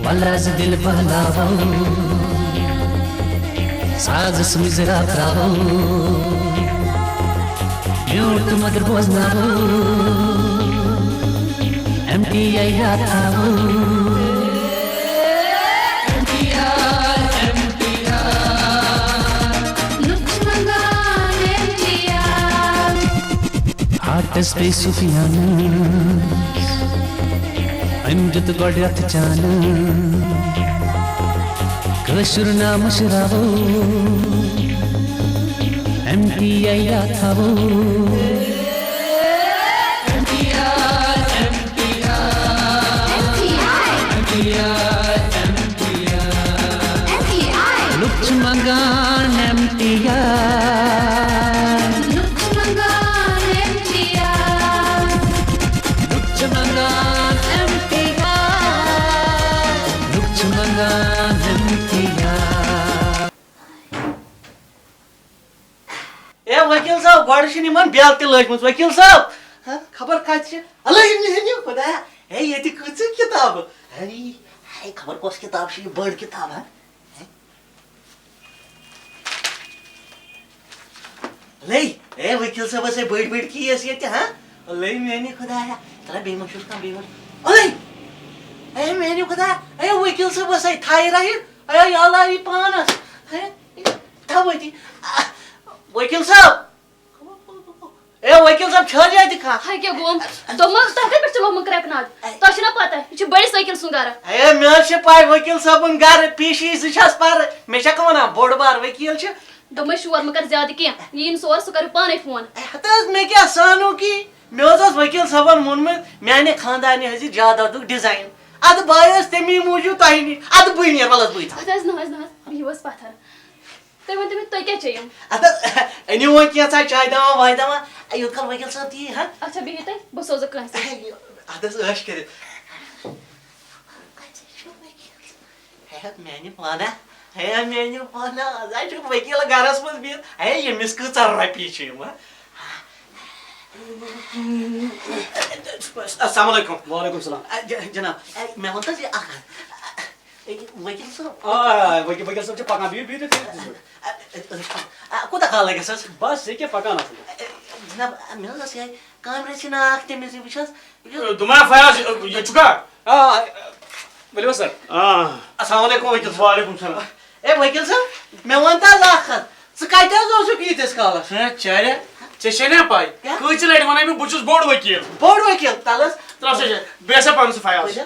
Walraz dil bahlavo Saaz mizra travo Mute madr boznavo Empty ayatavo Artist be Sufianas Amjad Godiyat Chana Kashur naam shravo Empty ayatavo Luchmangan MTR Luchmangan MTR Luchmangan MTR Luchmangan MTR وکیل صاحب گۄڈٕ چھِ یِمن بیل تہِ لٲجمٕژ وکیل صاحب خبر کتہِ چھِ اللہ یہِ خۄدایا ہے ییٚتہِ کۭژاہ کِتابہٕ ہے خبر کۄس کِتاب چھِ یہِ بٔڑ کِتاب ہا اے وکیل صاحبس ہے بٔڑۍ بٔڑۍ کیس ییٚتہِ ہا اللہ میانہِ خۄدایا ترٛا بیٚیہِ ما چھُس کانٛہہ بیٚیہِ ما اے میانہِ خۄدایا اے وکیل صاحبس ہے تھایرایڈ اے اللہ یہِ پانس تھوتی وکیل صاحب اے وکیل صاحب چھا جاتی کھا ہاے کیا گوم دوما تہٕ پٮ۪ٹھ ژٕ لوگمُت کرٛٮ۪کہٕ تۄہہِ چھُنا پتہ یہِ چھُ بٔڑِس وکیل سُنٛد گرٕ اے مےٚ حظ چھِ پاے وکیل صٲبُن گرٕ پیشی زٕ چھس پرٕ مےٚ چھکھ ونان بوٚڑ بار وکیل چھِ دوٚپمَے شور مہٕ کر زیادٕ کینٛہہ یہِ یِن سور سُہ کرِ پانے فون ہتہٕ حظ مےٚ کیٛاہ سانو کی مےٚ حظ اوس وکیل صٲبن ووٚنمُت میانہِ خاندارنہِ حظ یہِ جادادُک ڈِزاین ادٕ بہٕ آیوس تمی موٗجوٗب تۄہہِ نِش ادٕ بٕے نیرٕ وَلہٕ حظ بٕے تھاو نہ حظ بِہِو حظ پتھر تُہۍ ؤنۍتو مےٚ تُہۍ کیٛاہ چیٚیِو ادٕ أنِو وۄنۍ کینٛژھا چاے دوا واے دوا یوٗت کال وکیل صٲب دِیہِ ہا اچھا بِہِو تُہۍ بہٕ سوزو کٲنٛسہِ ادٕ حظ عٲش کٔرِتھ میانہِ پانا ہے میانہِ پانا آز حظ چھُکھ وکیل گرس منٛز بِہِتھ ہے ییٚمِس کۭژاہ رۄپیہِ چھِ یِوان السلام علیکم وعلیکم السلام جناب مےٚ ووٚن حظ یہِ اکھ وکیل صٲب وکیل صٲب چھِ پکان بِہِو بِہِو کوٗتاہ کال لگٮ۪س حظ بس یہِ کیٛاہ پکان آسان جناب مےٚ حظ ٲس یِہے کامرِ چھِنہ اکھ تٔمِس وٕچھ حظ دوٚپمَے فیاض یہِ چھُکھا ؤلِو سر السلام علیکم وکیل صٲب وعلیکم السلام اے وکیل صٲب مےٚ ووٚن تہٕ حظ اکھ کتھ ژٕ کتہِ حظ اوسُکھ ییٖتِس کالس چارِ ژےٚ چھے نا پاے کۭژِ لٹہِ ونے مےٚ بہٕ چھُس بوٚڑ وکیل بوٚڑ وکیل تل حظ ترٛاو سا بیٚیہِ سا پانہٕ سُہ فیاض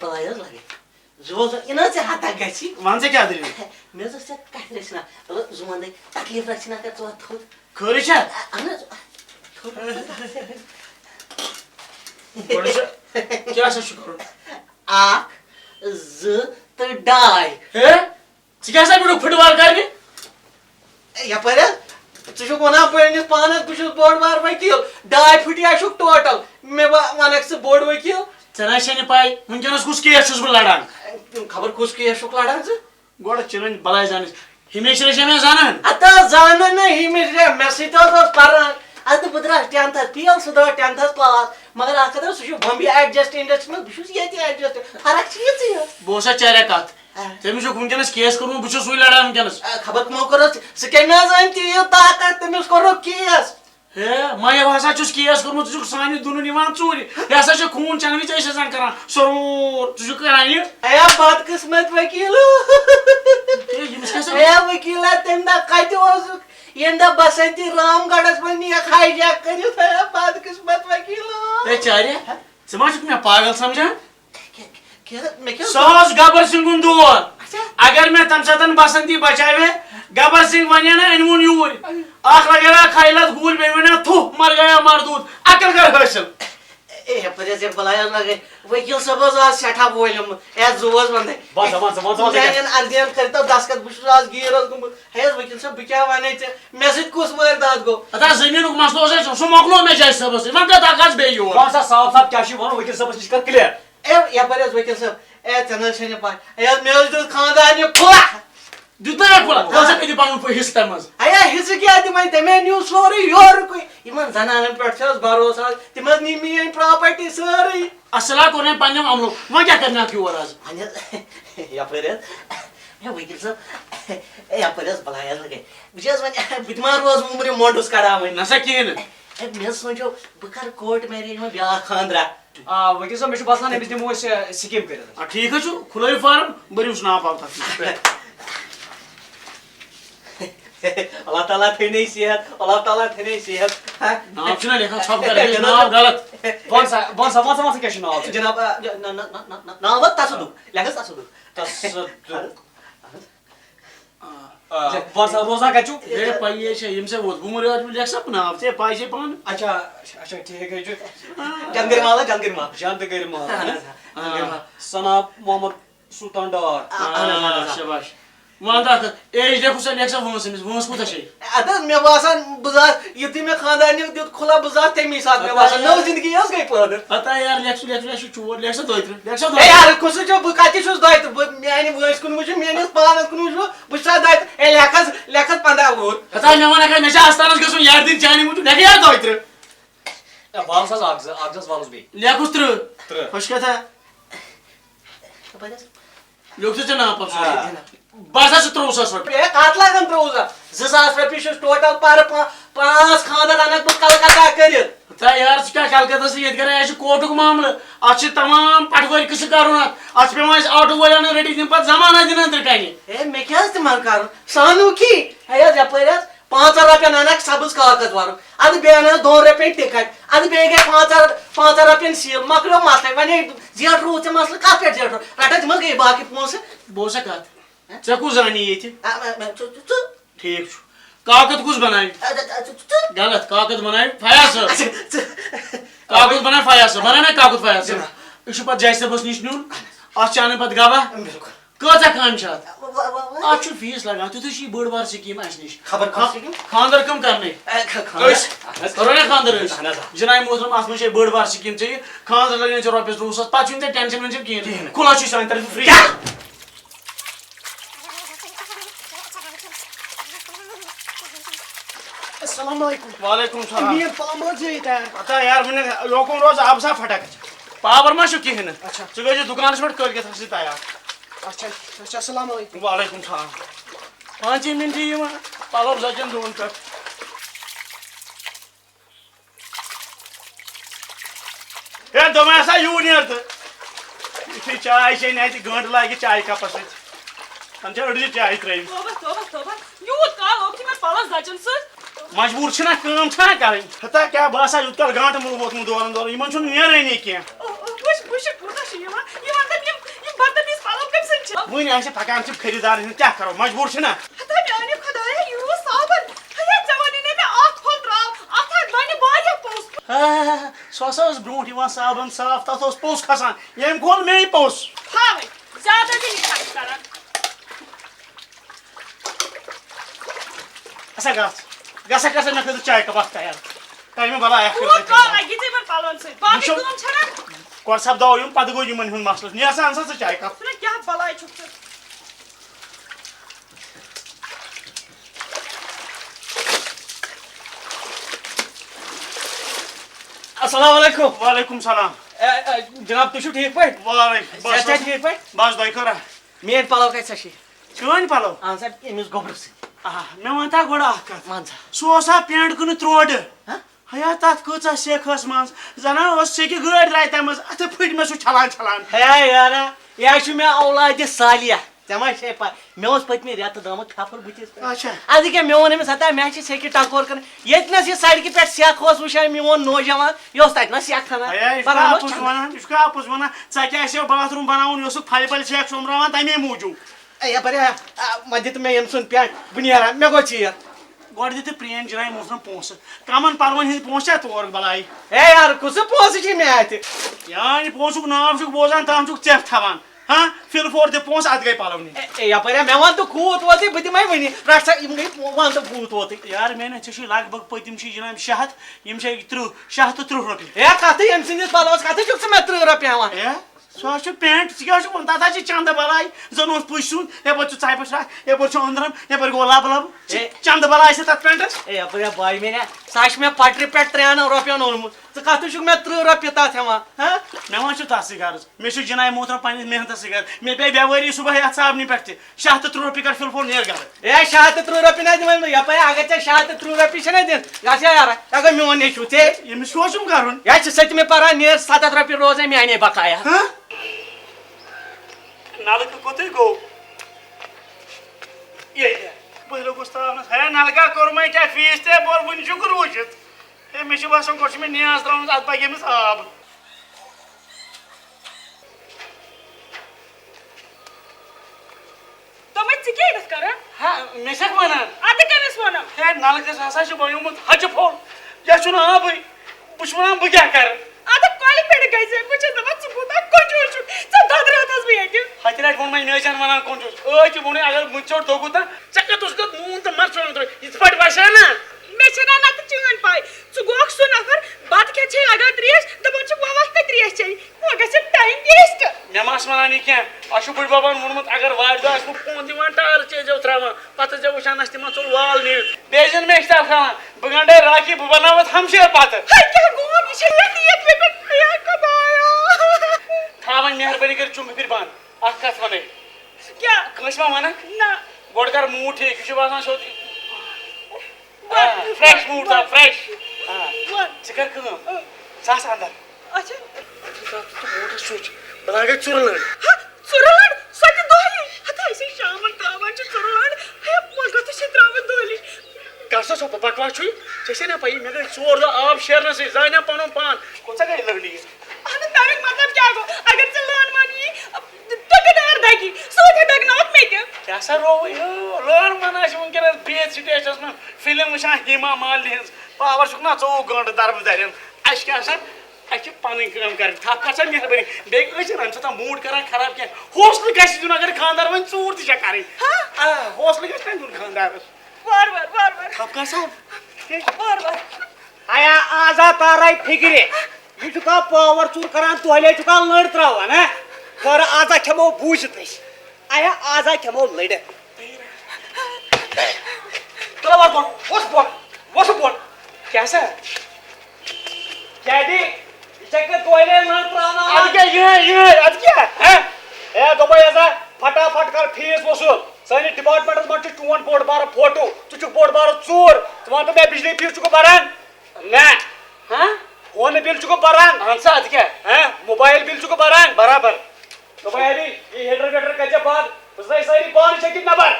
بلاے حظ لگے زُوَس یِنہٕ حظ ژےٚ ہتا گژھی وَن ژےٚ کیٛاہ دٔلیٖل مےٚ حظ ٲس ژےٚ کتھِ رٔچھنا زٕ وَنَے تکلیٖف رٔچھنا کر ژٕ وَتھ تھوٚد خٲرٕے چھا اہن حظ گۄڈٕ چھا کیٛاہ سا چھُ کَرُن اکھ زٕ تہٕ ڈاے ہے ژٕ کیٛاہ سا بِڈُکھ فُٹ بال کرنہِ یپٲرۍ حظ ژٕ چھُکھ ونان پنٕنِس پانس بہٕ چھُس بوٚڑ بار وکیل ڈاے پھٕٹیا چھُکھ ٹوٹل مےٚ ونکھ ژٕ بوٚڑ وکیل ژےٚ نہ چھے نہٕ پاے وٕنکیٚنس کُس کیس چھُس بہٕ لڑان خبر کُس کیس چھُکھ لڑان ژٕ گۄڈٕ چِرٕنۍ بلاے زانٕچ ہمیش چھا مےٚ زانان اتھ حظ زانن نہ ہِمِش مےٚ سۭتۍ حظ اوس پران ادٕ بہٕ درٛاس ٹینتھس فیل سُہ درٛاو ٹینتھس پاس مگر اکھ کتھ حظ سُہ چھُ بمبے ایڈجسٹ انڈسٹری منٛز بہٕ چھُس ییٚتہِ ایڈجسٹ فرق چھِ یِژٕے حظ بہٕ اوسا چاریا کتھ تٔمِس چھُکھ وٕنکیٚنس کیس کوٚرمُت بہٕ چھُس سُے لڑان وٕنکیٚنس خبر کٕمو کوٚر حظ سُہ کمہِ حظ أنۍ تیٖژ طاقت تٔمِس کوٚرُکھ کیس ہے مایو ہسا چھُس کیس کوٚرمُت ژٕ چھُکھ سانہِ دُنُن یِوان ژوٗرِ یہِ ہسا چھُ خوٗن چٮ۪نہٕ وِزِ أسۍ آسان کران سورور ژٕ چھُکھ کران یہِ اے بدقٕسمت وکیل ییٚمِس کیٛاہ سا اے وکیلا تمہِ دۄہ کتہِ اوسُکھ ییٚمہِ دۄہ بسنتی رام گڑھس منٛز نِیکھ ہاے جیک کٔرِتھ اے بدقٕسمت وکیل ہے چاریا ژٕ ما چھُکھ مےٚ پاگل سمجھان مےٚ کیٛاہ سُہ اوس گبر سنگُن دور اگر مےٚ تمہِ ساتہٕ بسنتی بچاوے گبر سنگھ ونے نا أنۍوُن یوٗرۍ اکھ لگایا کھایلت گوٗلۍ بیٚیہِ ونے تھُ مر گیا مردوٗد عقل کر حٲصِل اے یپٲرۍ حظ بلاے حظ لگے وکیل صٲب حظ آز سٮ۪ٹھاہ بولمُت اے زُوَس وَنَے میانٮ۪ن ارضین کٔرۍتو دسخت بہٕ چھُس آز گیٖر حظ گوٚمُت ہے حظ وکیل صٲب بہٕ کیٛاہ ونے ژےٚ مےٚ سۭتۍ کُس وٲرۍدات گوٚو ادا زٔمیٖنُک مسلہٕ اوس اَسہِ سُہ مۄکلو مےٚ جج صٲبس سۭتۍ وۄنۍ کَتھ اکھ بیٚیہِ یور وَن سا صاف صاف کیٛاہ چھُ وَنُن وکیل صٲبس نِش کر کٕلیر اے یپٲرۍ حظ وکیل صٲب اے ژےٚ نہ حظ چھے نہٕ پاے اے حظ مےٚ حظ دیُت خاندارنہِ پھُلہ دیُت نا مےٚ کھُلا ژٕ کٔرِو پَنُن حِصہٕ تَمہِ منٛز ایا حصہٕ کیٛاہ دِمے تٔمۍ نیوٗ سورُے یورُکُے یِمن زنانن پٮ۪ٹھ چھِ حظ بروسہٕ تِم حظ نی میٲنۍ پراپرٹی سٲرٕے اصلا کوٚر مےٚ پنٛنیو عملو وۄنۍ کیٛاہ کَرناکھ یور آز وۄنۍ حظ یپٲرۍ حظ ؤکیٖل صٲب یپٲرۍ حظ بلاے حظ لگے بہٕ چھَس وۄنۍ بہٕ تہِ ما روزٕ وُمرِ مونڈُس کڑان وۄنۍ نسا کِہیٖنۍ نہٕ مےٚ حظ سوٗنچو بہٕ کرٕ کوٹ میریج وۄنۍ بیٛاکھ خانٛدرا وکیل صٲب مےٚ چھُ باسان أمِس دِمو أسۍ سِکیٖم کٔرِتھ ٹھیٖک حظ چھُ کھُلٲیِو فارم بٔرِوُس ناو پاو تَتھ پٮ۪ٹھ اللہ تعالیٰ تھٲینَے صحت اللہ تعالیٰ تھٲینَے صحت ناو چھُنا لیکھان ژھۄپ کَران ناو غلط وَن سا کیٛاہ چھُ ناو جناب ناو حظ تصدُق لیکھ حظ تصدُق وَن سا روزان کَتہِ چھُو ہے پَیی چھےٚ ییٚمہِ سۭتۍ ووت بُمرٕ ٲٹھ لیکھ سا ناو ژےٚ پاے چھے پانہٕ اچھا اچھا ٹھیٖک حظ چھُ جنگٔرۍ مال حظ جنگٔرۍ مال جنت گٔر مال سناب محمد سلطان ڈار شاباش وَن اکھ ایج لیکھو سا لیکھ سا وٲنٛس أمِس وٲنٛس کوٗتاہ چھے اَدٕ حظ مےٚ باسان بہٕ زاس یُتھُے مےٚ خانٛدارنیو دیُت کھُلا بہٕ زاس تَمی ساتہٕ مےٚ باسان نٔو زندگی حظ گٔے پٲدٕ پتہ یار لیکھ سُہ چور لیکھ سا 32 لیکھ سا ہے یارٕ کُسُے چھُ بہٕ کَتہِ چھُس 32 بہٕ میانہِ وٲنٛسہِ کُن وٕچھُن میٲنِس پانَس کُن وٕچھُن بہٕ چھُسا 32 ہے لیکھ حظ 15 وُہُر پتہ مےٚ وَنکھ مےٚ چھِ آستانَس گژھُن یارِ دِنۍ چانہِ موٗجوٗب لیکھ یار 32 والُس حظ اکھ زٕ والُس بیٚیہِ لیکھُس 30 خوش کَتھا لیوٚکھ ژٕ ژےٚ ناو پَتہٕ بہٕ ہسا چھُ 23,000 رۄپیہِ ہے کَتھ لگان 2,000 رۄپیہِ چھُس ٹوٹل پَرٕ 5 خانٛدر اَنکھ بہٕ کلکتہ کٔرِتھ پتہ یار ژٕ کیٛاہ کلکتس ییٚتہِ کران اَسہِ چھُ کوٹُک معاملہٕ اَتھ چھِ تمام پٹوٲرۍ قٕصہٕ کَرُن اَتھ چھُ پیٚوان اَسہِ آٹوٗ وٲلۍ اَنُن رٔٹِتھ تِم پَتہٕ زمانہ دِنہٕ أنٛدرٕ کَنہِ ہے مےٚ کیٛاہ حظ تِمن کَرُن سانوٗکی ہے حظ یپٲرۍ حظ 5 رۄپین اَنکھ سبٕز کاغذ وَرُک اَدٕ بیٚیہِ اَنکھ 2 رۄپین ٹِکٹ اَدٕ بیٚیہِ گٔے 5 رۄپین سیٖل مۄکلیو مسلہٕ وۄنۍ زیٹھروٗ ژےٚ مسلہٕ کَتھ پٮ۪ٹھ زیٹھروٗ رٹان تِم حظ گٔے باقٕے پونٛسہٕ بوز سا کَتھ ژےٚ کُس زانی ییٚتہِ ژٕ ٹھیٖک چھُ کاکد کُس بناوِ غلط کاکد بناوِ فیاض صٲب کاکد بناوِ فیاض صٲب بناو نا کاکد فیاض صٲب یہِ چھُ پتہٕ جج صٲبس نِش نیُن اَتھ چھِ اَنٕنۍ پتہٕ گواہ کۭژاہ کامہِ چھِ اَتھ چھُ فیٖس لگان تِتھُے چھِ یہِ بٔڑ بار سکیٖم اَسہِ نِش خانٛدر کٕم کرنٕے أسۍ کرو نا خانٛدر أسۍ جناب محترم اَتھ منٛز چھِ بٔڑ بار سکیٖم ژےٚ یہِ خانٛدر لگن ژےٚ رۄپیس 200 پتہٕ چھُنہٕ ژےٚ ٹینشن وینشن کِہیٖنۍ کھُلا چھُ سانہِ طرفہٕ فری السلام علیکم وعلیکم السلام پلم حظ تیار پتہ یار وۄنۍ یوکُن روز آبہٕ سا پھٹک پاور ما چھُ کِہیٖنۍ نہٕ ژٕ گٔژھِو دُکانس پٮ۪ٹھ کٲلکٮ۪تھ آسہِ تیار اچھا اچھا السلام علیکم وعلیکم السلام 5 مِنٹہِ یِوان پلو زَچن دۄن پٮ۪ٹھ ہے دوٚپمَے ہسا یوٗر نیر تہٕ یُتھُے چاے چیٚنہِ اَتہِ گٲنٛٹہٕ لاگہِ چایہِ کپس سۭتۍ تَن چھےٚ أڑجہِ چاے ترٛٲومٕژ یوٗت کال لوگ مےٚ پَلَس دَچَن سۭتۍ مجبوٗر چھِنہ کٲم چھَنہ کَرٕنۍ ہتا کیٛاہ بہٕ آسہٕ ہا یوٗت کال گانٛٹہٕ مُلہٕ ووتمُت دوران دوران یِمن چھُنہٕ نیرٲنی کینٛہہ وٕچھ کوٗتاہ چھِ یِوان یِم بدتمیٖز پَلو کَمہِ سۭتۍ چھِ وٕنۍ آسہِ پکان چھِ خٔریٖدار ہِنٛدۍ کیٛاہ کَرو مجبوٗر چھِنہ ہتا میٛانہِ خۄدایا یہِ روٗز صابن ژےٚ وَنی نَے مےٚ اَتھ پھوٚل ترٛاو اَتھ حظ بَنہِ واریاہ پوٚژھ سُہ ہسا ٲس برونٛٹھ یِوان صابن صاف تَتھ اوس پوٚژھ کھسان ییٚمۍ کھول مے پوٚژھ تھاوٕنۍ زیادٕ گٔے یہِ خرٕچ کران اَسا گژھا گژھا مےٚ خٲطرٕ چاے کپ اکھ تیار ٹایمہِ بلاے اکھ کوٗت کال لگی ژےٚ یِمن پَلوَن سۭتۍ باقٕے کٲم چھَنا گۄڈٕ سپداو یِم پتہٕ گوٚو یِمن ہُنٛد مسلہٕ نیر سا اَن سا ژٕ چاے کپ ژٕ کیٛاہ بلاے چھُکھ ژٕ السلام علیکم وعلیکم السلام جناب تُہۍ چھِو ٹھیٖک پٲٹھۍ بس ٹھیٖک پٲٹھۍ بس دۄیہِ خٲرا میٲنۍ پَلو کَتہِ سا چھِ چٲنۍ پلو اہن سا أمِس گوٚبرٕ سۭتۍ مےٚ وَن تا گۄڈٕ اکھ کتھ مان سا سُہ اوس ہا پینٹ کٕنہٕ تروڈٕ ہیا تتھ کۭژاہ سیٚکھ ٲس منٛز زنان اوس سیٚکہِ گٲڑۍ درٛاے تَمہِ منٛز اَتھٕ پھٕٹۍ مےٚ سُہ چھلان ہے یارا یہِ حظ چھُ مےٚ اولادِ سالیہ ژےٚ ما چھے پاے مےٚ اوس پٔتمہِ رٮ۪تہٕ درٛامُت پھٮ۪پھر بٕتھِس پٮ۪ٹھ اچھا اَدٕ کیٛاہ مےٚ ووٚن أمِس ہتا مےٚ چھِ سیٚکہِ ٹکور کَرٕنۍ ییٚتنَس یہِ سڑکہِ پٮ۪ٹھ سیٚکھ اوس وٕچھان میون نوجوان یہِ اوس تَتہِ نَس سیٚکھ یہِ چھُ اَپُز وَنان ژےٚ کیٛاہ آسیو باتھ روٗم بناوُن یہِ اوسُکھ پھلہِ پھلہِ سیٚکھ سوٚمبراوان تَمے موٗجوٗب یپٲرۍ وۄنۍ دِتہٕ مےٚ ییٚمہِ سُنٛد پٮ۪نٛٹ بہٕ نیران مےٚ گوٚو ژیر گۄڈٕ دِتہٕ پرٛٲنۍ جناب محترم پونٛسہٕ کَمن پلون ہِنٛدۍ پونٛسہٕ چھا تورٕ بلاے ہے یارٕ کُس پونٛسہٕ چھِ مےٚ اَتھِ یانہِ پونٛسُک ناو چھُکھ بوزان تام چھُکھ ژٮ۪پھ تھاوان ہاں فِلفور دِ پونٛسہٕ اَتھ گٔے پلو نِنۍ یپٲرۍ مےٚ وَن تہٕ خوٗت ووتٕے بہٕ دِمے وٕنی رَٹ سا یِم گٔے وَن تہٕ خوٗت ووتٕے یار میٛانہِ ژےٚ چھُے لگ بگ پٔتِم چھِ جناب 600 یِم چھِ 30 630 رۄپیہِ ہے کَتھٕے أمۍ سٕنٛدِس پَلوَس کَتھٕے چھُکھ ژٕ مےٚ 30 رۄپیہِ ہٮ۪وان ہے سو پینٹ ثہ تک چند بلائی زن پشن یپر ژپہ شراک یپر اندرم یپر گو لب لب چند بلائی تک پینٹس اے اپر بائی میرے سہ مے پٹر پہ 3 رۄپین اونمت ژٕ کتھ مے 30 رۄپیہِ تتھ ہٮ۪وان مے وۄنۍ چھُ تتھ سۭتۍ غرض مےٚ چھُ جناب محترم پننِس محنتس سۭتۍ غرض مےٚ پیٚیہِ بٮ۪وٲری صبحٲے یتھ صابنہِ پٮ۪ٹھ تہِ 630 رۄپیہِ کر فِل فور نیر گرٕ اے 630 رۄپیہِ نہ دِوان بہٕ یپٲرۍ اگر ژےٚ 630 رۄپیہِ چھِنہ دِنۍ گژھ یارا یہِ گوٚو میون نیٚچوٗ ژےٚ ییٚمِس سوٗنٛچُم کرُن یہِ چھِ 7مہِ پران نیر 7 رۄپیہِ روزان میانے بقایا نلکہٕ کوٚتٕے گوٚو بہٕ لوٚگُس تراونس ہے نلکا کوٚر مےٚ کیٛاہ فیٖس تہِ بوٚر وٕنہِ چھُکھ روٗزِتھ ہے مےٚ چھُ باسان گۄڈٕ چھُ مےٚ نیاز تراوُن اتھ پکہِ أمِس آب تِمے ژٕ کیٛاہ ییٚتٮ۪تھ کران ہا مےٚ چھکھ ونان اَدٕ کٔمِس وَنو ہے نلکس ہسا چھُ بنیومُت ہچہِ پھوٚل یتھ چھُنہٕ آبٕے بہٕ چھُس ونان بہٕ کیٛاہ کرٕ اَدٕ کۄلہِ پٮ۪ٹھ گٔژھِتھ بہٕ چھَس دَپان ژٕ کوٗتاہ کنجوٗس چھُکھ ژٕ دۄدریوتھس بہٕ ییٚتہِ ہتہِ لٹہِ ووٚن مےٚ مےٚ ٲسۍ ونان کنجوٗس ٲدۍ تہِ ووٚنُے اگر مُتہِ ژوٚٹ دوٚگُت نا ژےٚ کتھ اوسُکھ نوٗن تہٕ مرژٕوانٛگن ترٛٲوِتھ یِتھ پٲٹھۍ باسیٛا نا مےٚ چھَنا نتہٕ چٲنۍ پاے ژٕ گوکھ سُہ نفر بتہٕ کھٮ۪تھ چھے لگان تریش دپان چھُ وۄنۍ وقت تریش چیٚنۍ وۄنۍ گژھِ ٹایم ویسٹ مےٚ ما ٲس ونان یہِ کینٛہہ اَسہِ چھُ بٕڈۍ ببن ووٚنمُت اگر وارِ دۄہ آسہِ بہٕ فون دِوان ٹارٕچ ٲسۍزیو تراوان پتہٕ ٲسۍزیو وٕچھان اَسہِ تِمن ژوٚل وال نیٖرِتھ بیٚیہِ ٲسۍزٮ۪ن مےٚ اِشتاق تھاوان بہٕ گنٛڈے راکھی بہٕ بناوتھ ہمشیر پتہٕ ہے کیٛاہ گوٚو یہِ چھِ لیٹ مےٚ پٮ۪ٹھ یا خۄدایا تھاو وۄنۍ مہربٲنی کٔرِتھ چُنٛگہٕ پھِرِ بنٛد اکھ کتھ ونے کیٛاہ کٲنٛسہِ ما ونکھ نہ گۄڈٕ کر موٗڈ ٹھیٖک یہِ چھُ باسان سیوٚد فرٛٮ۪ش موٗڈ تھاو فرٛٮ۪ش ژٕ کر کٲم ژٕ آس انٛدر اچھا موٗڈس سُچ بہٕ لاگے ژُرٕ لٔڑ ژُرٲڑ سۄ تہِ دۄہلی ہتہٕ أسۍ شامن تراوان چھِ ژُرٲڑ ہے مگر تہِ چھِ تراوان دۄہلی کر سا سۄ بکواس چھُے ژےٚ چھے نا پیی مےٚ گٔے 4 دۄہ آب شیرنسٕے زانیٛا پنُن پان کوٗتاہ گٔے لٔڑنہِ یہِ اہنُو تمیُک مطلب کیٛاہ گوٚو اگر ژٕ لٲن مان یی ٹھِکہٕ دار دگی سۭتۍ دگناوکھ مےٚ تہِ کیٛاہ سا رووُے لٲن من آسہِ وٕنکیٚنس بِہِتھ سٹیجس منٛز فِلم وٕچھان ہیما مالنہِ ہٕنٛز پاور چھُکھ نا 24 گٲنٛٹہٕ دربہٕ درٮ۪ن اَسہِ کیٛاہ سا اَسہِ چھِ پنٕنۍ کٲم کرٕنۍ تھپھ کر سا مہربٲنی بیٚیہِ ٲسۍ اَمہِ سۭتۍ موٗڈ کران خراب کینٛہہ حوصلہٕ گژھِ دیُن اگر خانٛدار وۄنۍ ژوٗر تہِ چھےٚ کَرٕنۍ حوصلہٕ گژھِ نہ دیُن خانٛدارس وار وار وار وار تھپھ کر سا وار وار آیا آزا تارے فکرِ یہِ چھُکھا پاور ژوٗر کران دۄہلے چھُکھا لٔڑ تراوان ہا خٲر آزا کھٮ۪مو بوٗزِتھ أسۍ آیا آزا کھٮ۪مو لٔڑِتھ تُل وَر بۄن وۄتھ بۄن کیٛاہ سا کیٛازِ یہِ چھےٚ کہِ دۄہلے لٔڑ تراوناوان اَدٕ کیٛاہ یِہے اَدٕ کیٛاہ اے دوٚپے ہسا فٹافٹ کر فیٖس وصوٗل سٲنِس ڈپارٹمنٹس منٛز چھُ چون بوٚڑ بارٕ فوٹو ژٕ چھُکھ بوٚڑ بارٕ ژوٗر ژٕ وَن تہٕ مےٚ بجلی فیٖس چھُکھ بَران نہ فونہٕ بِل چھُکھ بَران اہن سا اَدٕ کیٛاہ موبایل بِل چھُکھ بَران برابر دوٚپے ہیٚری یہِ ہیٖٹر ویٖٹر کَتہِ ژےٚ بنٛد بہٕ ژٕے سٲری بانہٕ چھٔکِتھ نٮ۪بر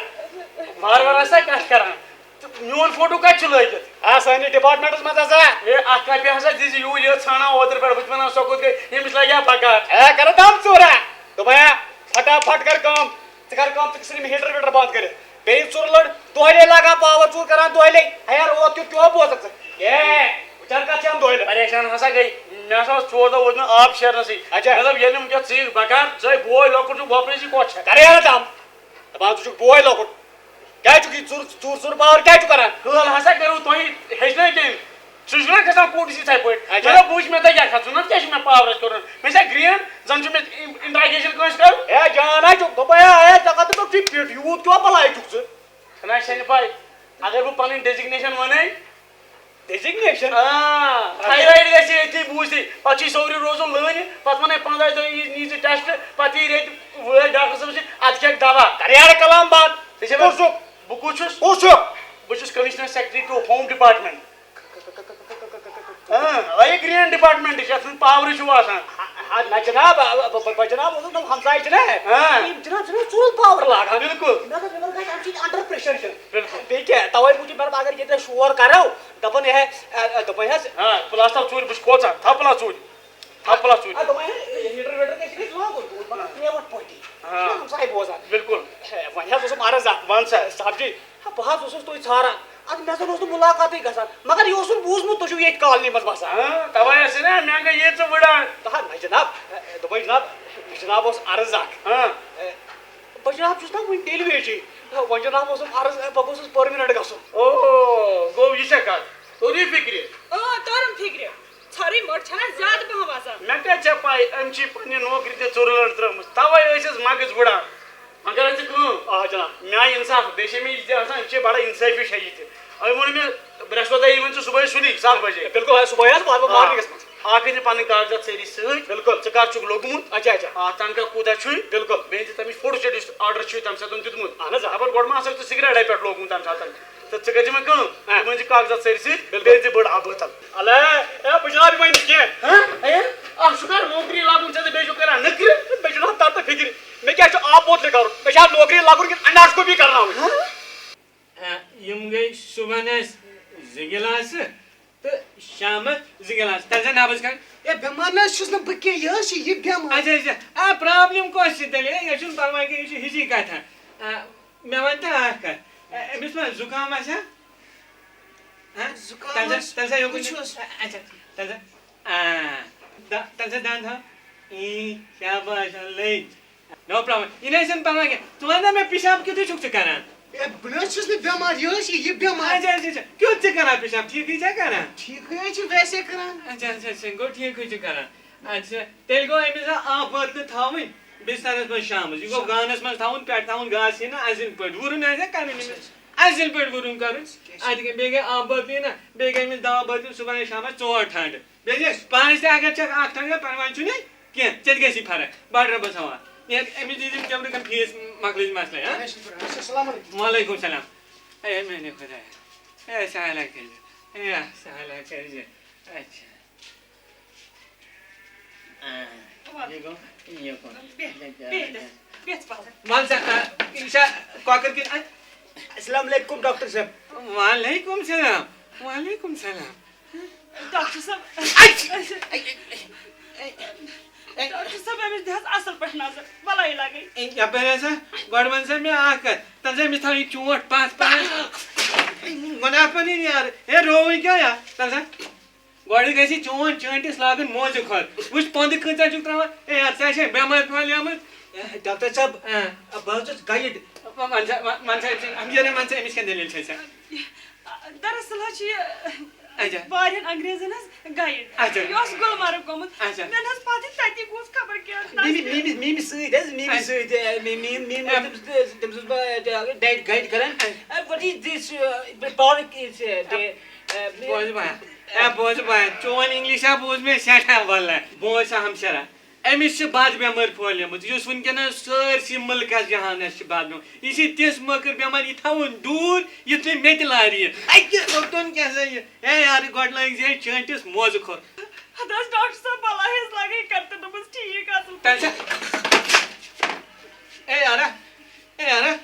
وارٕ وارٕ ٲسا کتھ کران تہٕ میون فوٹو کتہِ چھُ لٲگِتھ سٲنِس ڈپارٹمنٹس منٛز ہسا ہے اکھ کاپی ہسا دِزِ یوٗرۍ یہِ ژھانڈان اوترٕ پٮ۪ٹھ بہٕ چھُس ونان سۄ کوٚت گٔے ییٚمِس لگہِ ہا بکار اے کرٕ دم ژوٗرا دوٚپے فٹافٹ کر کٲم ژٕ کر کٲم ژٕ ژھٕن یِم ہیٖٹر ویٖٹر بنٛد کٔرِتھ بیٚیہِ ژوٗر لٔڑ دۄہلے لاگان پاور ژوٗر کران دۄہلے ہے یار اوت کیُتھ کیٛاہ بوزکھ ژٕ اے وٕچھان کتھ چھِ یِم دۄہلہِ پریشان ہسا گٔے مےٚ ہسا اوس 4 دۄہ ووت مےٚ آب شیرنسٕے اچھا مےٚ دوٚپ ییٚلہِ وٕنکٮ۪س ژٕ بکار ژٕے بوے لۄکُٹ چھُکھ وۄپرٕچی کوٚت چھےٚ کرے یارا دم دپان ژٕ چھُکھ بوے لۄکُٹ کیٛازِ چھُکھ یہِ ژوٗر پاور کیٛازِ چھُکھ کران کٲل ہسا کٔرِو تُہۍ ہیٚچھنٲے کٔمۍ سُہ چھُ نا کھسان کوٗٹس یِتھٕے پٲٹھۍ مےٚ دوٚپ وٕچھ مےٚ تۄہہِ کیٛاہ کھسُن نہ کیٛاہ چھُ مےٚ پاورس کوٚرُن مےٚ چھا گرٛین زن چھُ مےٚ انٹراگیشن کٲنٛسہِ کرُن اے جان ہا چھُکھ دوٚپے اے ژےٚ کتھ دوٚپ ژٕ پِٹ یوٗت کیٛاہ بلاے چھُکھ ژٕ چھُنا چھَنہٕ پاے اگر بہٕ پنٕنۍ ڈیزِگنیشن ونے ڈیزِگنیشن تھایرایڈ گژھِ ییٚتھی بوٗزتھٕے پتہٕ چھُے سورُے روزُن لٲنہِ پتہٕ ونے 15 دۄہ نی ژٕ ٹیسٹ پتہٕ یی ریٚتہِ وٲلۍ ڈاکٹر صٲبس اتھ کیٛاہ دوا کرے یارا کلام بنٛد ژٕ چھے کُس چھُکھ بہٕ کُس چھُس کُس چھُکھ بہٕ چھُس commissioner secretary to home department یہِ گرین ڈپارٹمنٹ یتھ منٛز پاورٕ چھُو آسان نہ جناب جناب اوسُس نہٕ ہمساے چھِنہ یِم جناب چھِنہ ژوٗر پاور لاگان بالکل مےٚ دوٚپ یِمن گژھِ اَمہِ سۭتۍ انڈر پریشر چھِ بالکل بیٚیہِ کیٛاہ تَوے موٗجوٗب مےٚ دوٚپ اگر ییٚتہِ شور کرو دپان ہے دوٚپے حظ پٕلاس تھاو ژوٗرِ بہٕ چھُس کھوژان تھاو پٕلاس ژوٗرِ تھاو پٕلاس ژوٗرِ دوٚپے ہیٖٹر ویٖٹر گژھِ أسۍ لاگُن پریوٹ پٲٹھی ہمساے بوزان بالکل وۄنۍ حظ اوسُم عرض اکھ وَن سا صاحب جی بہٕ حظ اوسُس تُہۍ ژھاران ادٕ مےٚ زن اوس نہٕ مُلاقاتٕے گژھان مگر یہِ اوسُم بوٗزمُت تُہۍ چھِو ییٚتہِ کالنی منٛز بسان تَوے ٲسۍ نا مےٚ گٔے ییٚتہِ ژٕ وٕڑان نہ جناب دوٚپے جناب جناب اوس عرض اکھ بہٕ جناب چھُس نا وُنہِ ڈیلی ویجی وۄنۍ جناب اوسُم عرض بہٕ گوٚژھُس پٔرمِننٹ گژھُن او گوٚو یہِ چھےٚ کتھ توٚرُے فِکرِ تورُم فِکرِ ژھۄرٕے موٚٹ چھَنا زیادٕ پَہم آسان مےٚ کَتہِ چھےٚ پَے أمۍ چھِ پنٛنہِ نوکری تہِ ژوٚر لٔڑ ترٛٲومٕژ تَوَے ٲسِس مَگٕز بٕڑان مگر ژٕ کٲم جناب مےٚ آیہِ اِنصاف بیٚیہِ چھےٚ مےٚ یہِ تہِ آسان یہِ چھِ بَڑٕ اِنصٲفی چھےٚ یہِ تہِ أمۍ ووٚن مےٚ برٛٮ۪سوارِ دۄہ یِوان ژٕ صُبحٲے سُلی 7 بجے بالکل صُبحٲے حظ مارنِنٛگَس منٛز اَکھ أنۍ پَنٕنۍ کاغذات سٲری سۭتۍ بالکل ژٕ کَر چھُکھ لوٚگمُت اچھا اچھا تنخواہ کوٗتاہ چھُے بالکل بیٚیہِ دِ تَمِچ فوٹو سٹیٹ یُس آرڈر چھُے تَمہِ ساتہٕ دیُتمُت اہن حظ خبر گۄڈٕ ما آسَکھ ژٕ سِگریٹَے پٮ۪ٹھ لوگمُت تَمہِ ساتہٕ تہٕ ژٕ کٔرۍ زِ وۄنۍ کٲم ژٕ أنۍ زِ کاغذات سٲری سۭتۍ بیٚیہِ دِ بٔڑ آب بٲتل اَلے بہٕ جناب یہِ وۄنۍ کینٛہہ اکھ چھُ کَران نوکری لاگُن ژےٚ تہٕ بیٚیہِ چھُکھ کَران نٔکرِ مےٚ چھُنہٕ تَتھ تہٕ فِکرِ مےٚ کیٛاہ چھُ آب بوتلہِ کَرُن مےٚ چھا نوکری لاگُن کِنہٕ انڈاسکوپی کَرناوٕنۍ یِم گٔے صُبحن اَسہِ 2 گِلاسہٕ تہٕ شامَس 2 گِلاسہٕ تَلہٕ سا نَبٕز کَر بٮ۪مار نہ حظ چھُس نہٕ بہٕ کینٛہہ یہِ حظ چھِ یہِ بٮ۪مار اچھا اچھا پرٛابلِم کۄس چھِ تیٚلہِ یہِ چھُنہٕ پَرواے کینٛہہ یہِ چھِ ہِشی کَتھا مےٚ وَن تہٕ اَکھ کَتھ أمِس ما زُکام آسیا تَلہٕ سا یوکُن اچھا تَلہٕ سا تَلہٕ سا دَنٛد تھاو شاباش لٔگۍ نو پرٛابلِم یہِ نہٕ ٲسِنۍ پَرواے کینٛہہ ژٕ وَن تہٕ مےٚ پِشاب کیُتھُے چھُکھ ژٕ کَران بہٕ نہ حظ چھُس نہٕ بٮ۪مار یہِ حظ چھِ یہِ بٮ۪مار اچھا اچھا اچھا کیُتھ ژٕ کَران پِشاب ٹھیٖکٕے چھا کَران ٹھیٖکٕے حظ چھِ ویسے کران اچھا اچھا اچھا گوٚو ٹھیٖکٕے چھُ کَران اچھا تیٚلہِ گوٚو أمِس آب بٲتلہٕ تھاوٕنۍ بِسترَس منٛز شامَس یہِ گوٚو گانَس منٛز تھاوُن پٮ۪ٹھٕ تھاوُن گاسہٕ یہِ نا اَصٕل پٲٹھۍ وُرُن آسیا کَرٕنۍ أمِس اَصٕل پٲٹھۍ وُرُن کَرُن اَدٕ کیٛاہ بیٚیہِ گٔے آب بٲتلہِ نا بیٚیہِ گٔے أمِس دوا بٲتلہِ صُبحٲے شامَس 4 ٹھنٛڈٕ بیٚیہِ چھِ پانَس تہِ اگر چھَکھ 1 ٹھنٛڈ پَرواے چھُنہٕ کینٛہہ ژےٚ تہِ گژھی فرق بَڑٕ رۄبَس حوالہٕ أمِس دی تِم نیٚبرٕ کَنۍ فیٖس مۄکلٲیِتھ مسلہٕ السلام علیکُم وعلیکُم سلام اے میٛانہِ خۄدایا اے سہلہ کٔرۍزِ اے سہلہ کٔرۍزِ اچھا یہِ گوٚو یوکُن وَن سا یہِ چھا کۄکَر کِنہٕ السلام علیکُم ڈاکٹر صٲب وعلیکُم سلام وعلیکُم سلام ڈاکٹر صٲب ڈاکٹر صٲب أمِس دِ حظ اَصٕل پٲٹھۍ نظر بَلایی لَگے یَپٲرۍ ہسا گۄڈٕ وَن سا مےٚ اَکھ کَتھ تَلہٕ سا أمِس تھاو یہِ چونٛٹھ پَتھ پَہَن گۄناہ پَنٕنۍ یارٕ ہے رووٕے کیٛاہ یا تَلہٕ سا گۄڈٕ گژھِ یہِ چونٛٹھ چٲنٛٹِس لاگٕنۍ موزٕ کھۄتہٕ وٕچھ پۄنٛدٕ کۭژاہ چھُکھ ترٛاوان ہے یارٕ ژےٚ چھے بٮ۪مٲرۍ پھٔہلیمٕژ ڈاکٹر صٲب بہٕ حظ چھُس گایِڈ وَن سا وَن سا ہمشیرا وَن سا أمِس کیٛاہ دٔلیٖل چھےٚ ژےٚ دراصل حظ چھِ یہِ اچھا واریاہن انگریزن حظ گایِڈ اچھا یہِ اوس گُلمرگ گوٚمُت اچھا مےٚ نہ حظ پَتہٕ تَتی گوٚژھ خبر کیٛاہ میٖمِس سۭتۍ حظ میٖمِس سۭتۍ تٔمِس اوسُس بہٕ ڈایٹ گایِڈ کران وٹ از دِس ٹاپِک از بوز بھایا اے بوز بھایا چون اِنگلِش ہا بوٗز مےٚ سٮ۪ٹھاہ وَلہ بوز سا ہمشرا أمِس چھِ بَد بٮ۪مٲرۍ پھٔہلیمٕژ یُس وٕنکٮ۪نَس سٲرسٕے مُلکَس جہانَس چھِ بَد بٮ۪مٲرۍ یہِ چھِ تِژھ مٔکٕر بٮ۪مٲرۍ یہِ تھاوُن دوٗر یُتھ نہٕ مےٚ تہِ لارِ یہِ اَکہِ روٚٹُن کیٛاہ سا یہِ ہے یارٕ گۄڈٕ لٲگۍ زِ چٲنٛٹِس موزٕ کھۄر اَدٕ حظ ڈاکٹر صٲب بَلاے حظ لَگے کَرتہٕ دوٚپُس ٹھیٖک اَصٕل تَلہٕ سا اے یارا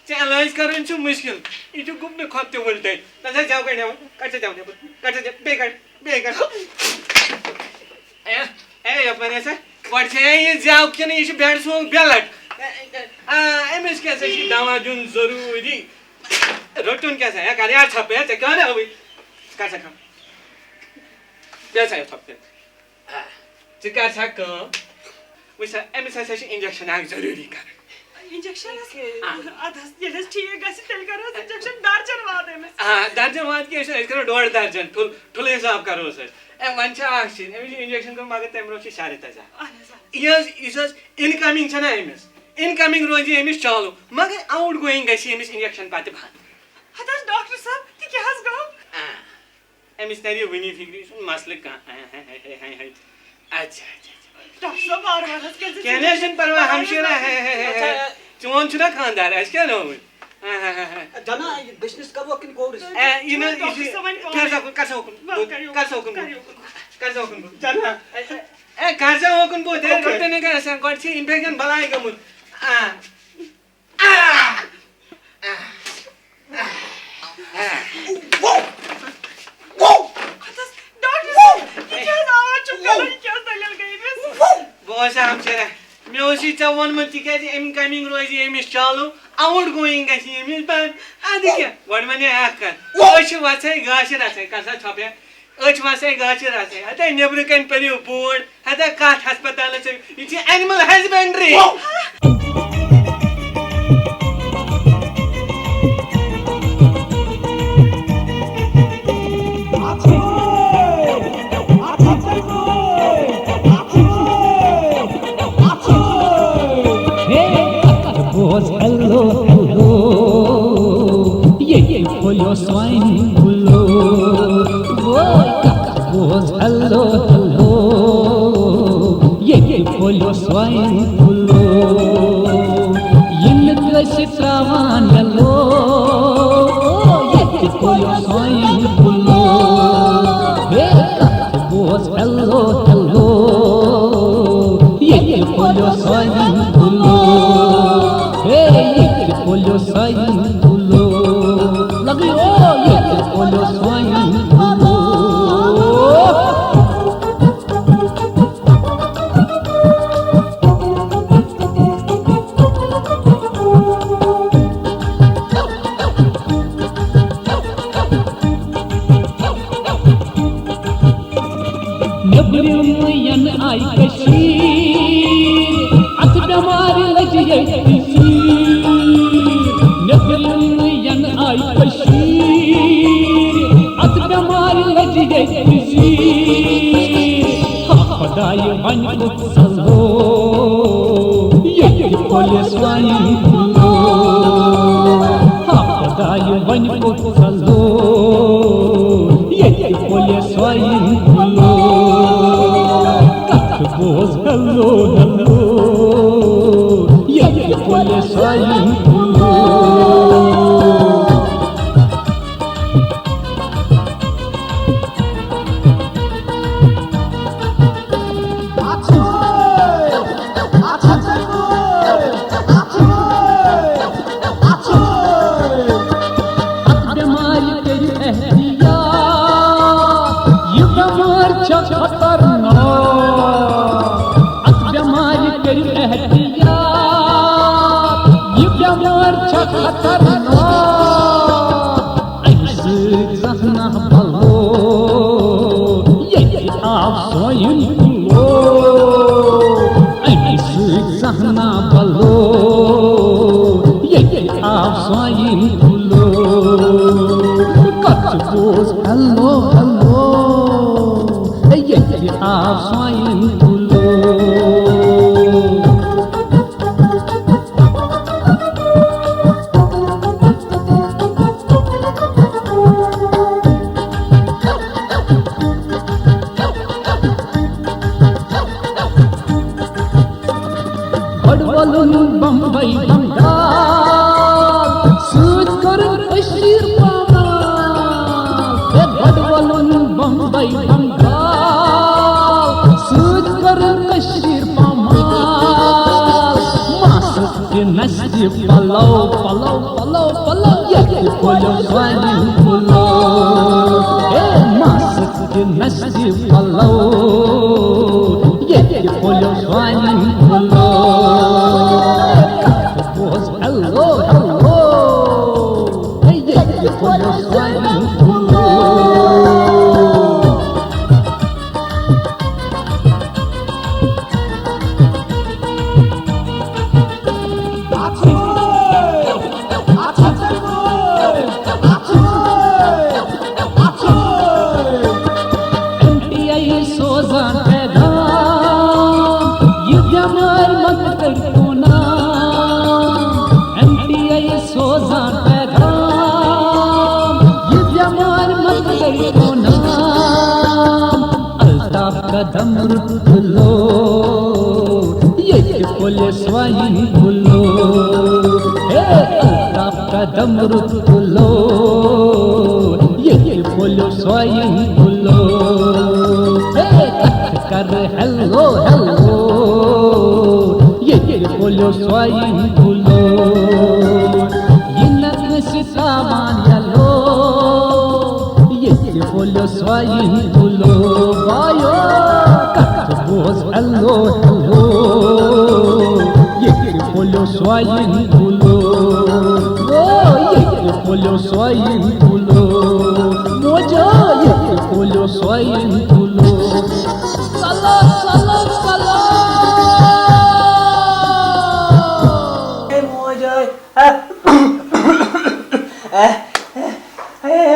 ژےٚ علاج کَرُن چھُ مُشکِل یہِ چھُ گُپنہٕ کھۄتہٕ تہِ وٕلٹَے تَلہٕ سا جَو کَڑ نٮ۪بر کَڑ سا جَو نٮ۪بر کَڑ سا بیٚیہِ کَڑ اے یَپٲرۍ ہسا گۄڈٕ چھے یہِ زٮ۪و کِنہٕ یہِ چھُ بٮ۪ڈ سونٛگ بٮ۪لٹ أمِس کیٛاہ سا چھِ دوا دیُن ضروٗری روٚٹُن کیٛاہ سا ہے کَر یار ژھۄپہٕ ہے ژےٚ کیٛاہ ناوٕے کَر سا کٲم بیٚیہِ سا ژھۄپہٕ کٔرِتھ ژٕ کَر سا کٲم وٕچھ سا أمِس ہسا چھِ اِنجَکشَن اَکھ ضروٗری کَرٕنۍ انجکشن حظ اَدٕ حظ ییٚلہِ حظ ٹھیٖک گژھِ تیٚلہِ کَرو حظ انجکشن درجن واد أمِس درجن واد کیٚنٛہہ چھُنہٕ أسۍ کَرو 1.5 درجن ٹھُلہٕ حِساب کَروس أسۍ وۄنۍ چھِ اَکھ چیٖز أمِس چھُ اِنجَکشَن کَرُن مگر تَمہِ برونٛہہ چھِ شرط حظ یُس حظ اِنکَمِنٛگ چھَنہ أمِس اِنکَمِنٛگ روزِ أمِس چالوٗ مگر آوُٹ گویِنٛگ گژھِ أمِس اِنجَکشَن پَتہٕ بنٛد اَدٕ حظ ڈاکٹر صٲب تہِ کیٛاہ حظ گوٚو أمِس تَرِ وٕنی فِکرِ یہِ چھُنہٕ مَسلہٕ کانٛہہ اچھا ڈاکٹر صٲب وارٕ وارٕ حظ کٔرۍزِ کیٚنٛہہ نہ حظ چھُنہٕ پَرواے ہمشیرا چون چھُنہ خانٛدار اَسہِ کیٛاہ نوٚوُے جنا بِزنِس کرو کِنہٕ کورس یہِ نہٕ یہِ چھُ کَر سا اوکُن کَر سا اوکُن اے کَر سا اوکُن بوٚد ہے روٚٹُن نہٕ گژھان گۄڈٕ چھِ اِنفیکشَن بَلاے گٔمٕژ بوز سا ہمشیرا مےٚ اوسُے ژےٚ ووٚنمُت تِکیٛازِ اِنکَمِنٛگ روزِ أمِس چالوٗ آوُٹ گویِنٛگ گژھِ أمِس بنٛد اَدٕ کیٛاہ گۄڈٕ وَنے اَکھ کَتھ أسۍ چھِ وَژھَے گاسہِ رَژھَے کَر سا ژھۄپہٕ أسۍ چھِ وَژھَے گاسہِ رَژھَے ہَتا نیٚبرٕ کَنۍ پٔرِو بوڑ ہَتا کَتھ ہَسپَتالَس یہِ چھِ animal husbandry polio swine bullo. Was hello hello. Ye polio swine bullo. Yin klasi travan hello. Ye polio swine bullo. Was hello hello. Ye polio swine bullo. Ye polio swine bullo. Lagi oh ye polio swine bullo. Yan ay Kashmir, at damari lagiye Kashmir. Yan ay Kashmir, at damari lagiye Kashmir. Khudai ban ko salo, ye police wain bullo. Khudai ban ko salo, ye police wain bullo. Was hello hello. Ye police wain bullo. Hello, hello, ye swine bullo. Badwalun Bombay Bengal, Sud Karan Kashmir Bombay Bengal, Sud Karan Kashmir Pamal. Masuk ke nasi palau, palau, palau, palau. Ye polio swine bullo. Masuk ke nasi palau. Ye polio swine bullo. Was hello, hello. Ye polio swine bullo. Kadam rutlo, ye police wain bullo. Altaf kadam rutlo, ye police wain bullo. Kar hello hello, ye police wain bullo. Yinak sitaman yalo, ye police wain bullo. Bayo. Was hello hello. Ye polio swine bullo. Oh ye polio swine bullo. Moja ye polio swine bullo. Salam salam salam. Hey moja. Hey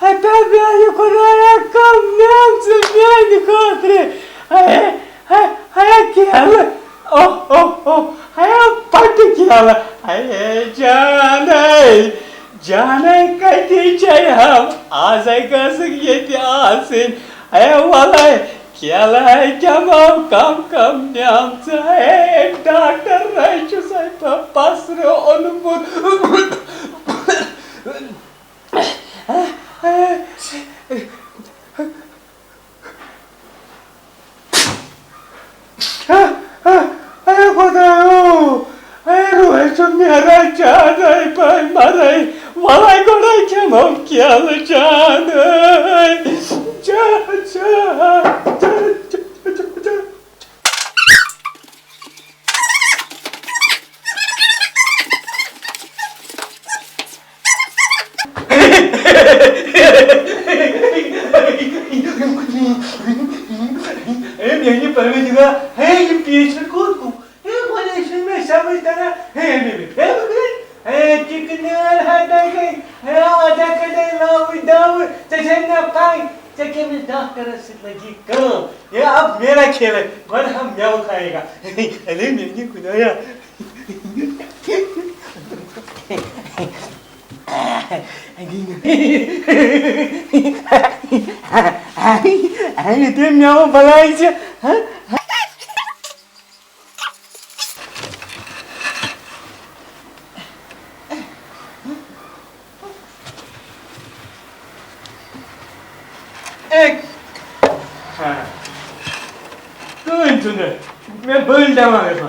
Tabii Kur'an'a kamyamsın yani kadri. Hay kiyalı. Oh. Hay patı kiyalı. Hay canay. Canay kati çayam. Azay kasık yeti asın. Hay vallahi kiyalı kam yamsın. Hay doktor rayçu sayfa pasrı onu bu. Valay kolay kemam kiyalı canay. Yeni parmacığa hey piyasa korku. Konuşun ve sabırtana hey çıkınlar hadakay. Adakay lavu tesenna pay. Tekemiz doktora sıtlacıkım. Ya ab merak etme. Bana ham yav kayega. Elim yeni kudaya. Yedim ya balaycı. Duyun şunu. Ben böyle devam edeyim.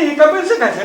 İyi kapısı nasıl?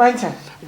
Vansa.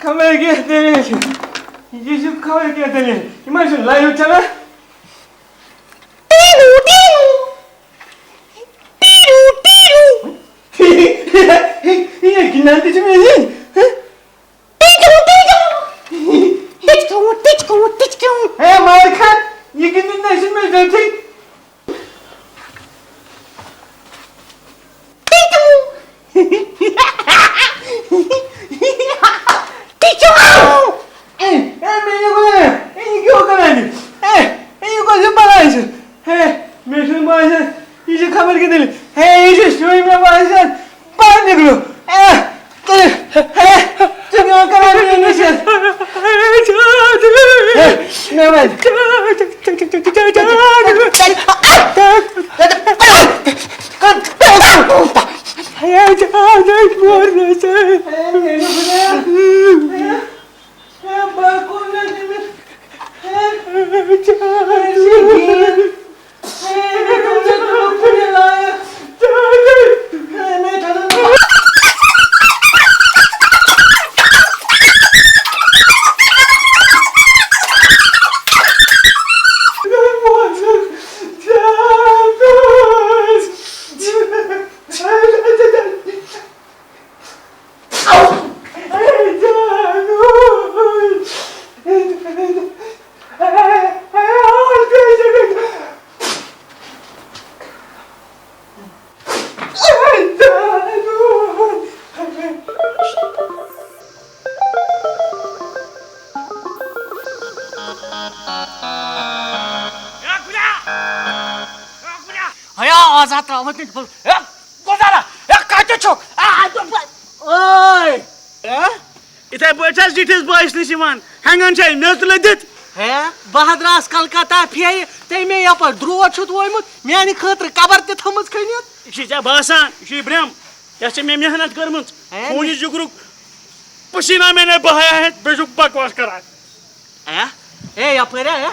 Kamera getirmiş. Yüzük kamera getirmiş. İmajın live çala. İyi günlerdi mi yazın? Hey Amerikan, iyi günler nasıl mı zaten? ہیا آزاد تراوت نہیں گزارا کتہ چھک اتھے پٲٹھۍ چھَس ڈِٹھِس بٲیِس نِش یِوان ہٮ۪نٛگَن چھے میٚژ لٔدِتھ ہے بہٕ درٛاس کلکتہ پھیرِ تٔمۍ مےٚ یپٲرۍ درٛوت چھُتھ ووٚیمُت میٛانہِ خٲطرٕ قبر تہِ تھٲومٕژ کھٔنِتھ یہِ چھِ ژےٚ باسان یہِ چھُے برٛیم یَتھ چھِ مےٚ محنت کٔرمٕژ خوٗنہِ جُگرُک پٔسیٖنا مےٚ نے بہایا ہے بیٚیہِ چھُکھ بکواس کران ہے یپٲرۍ ہے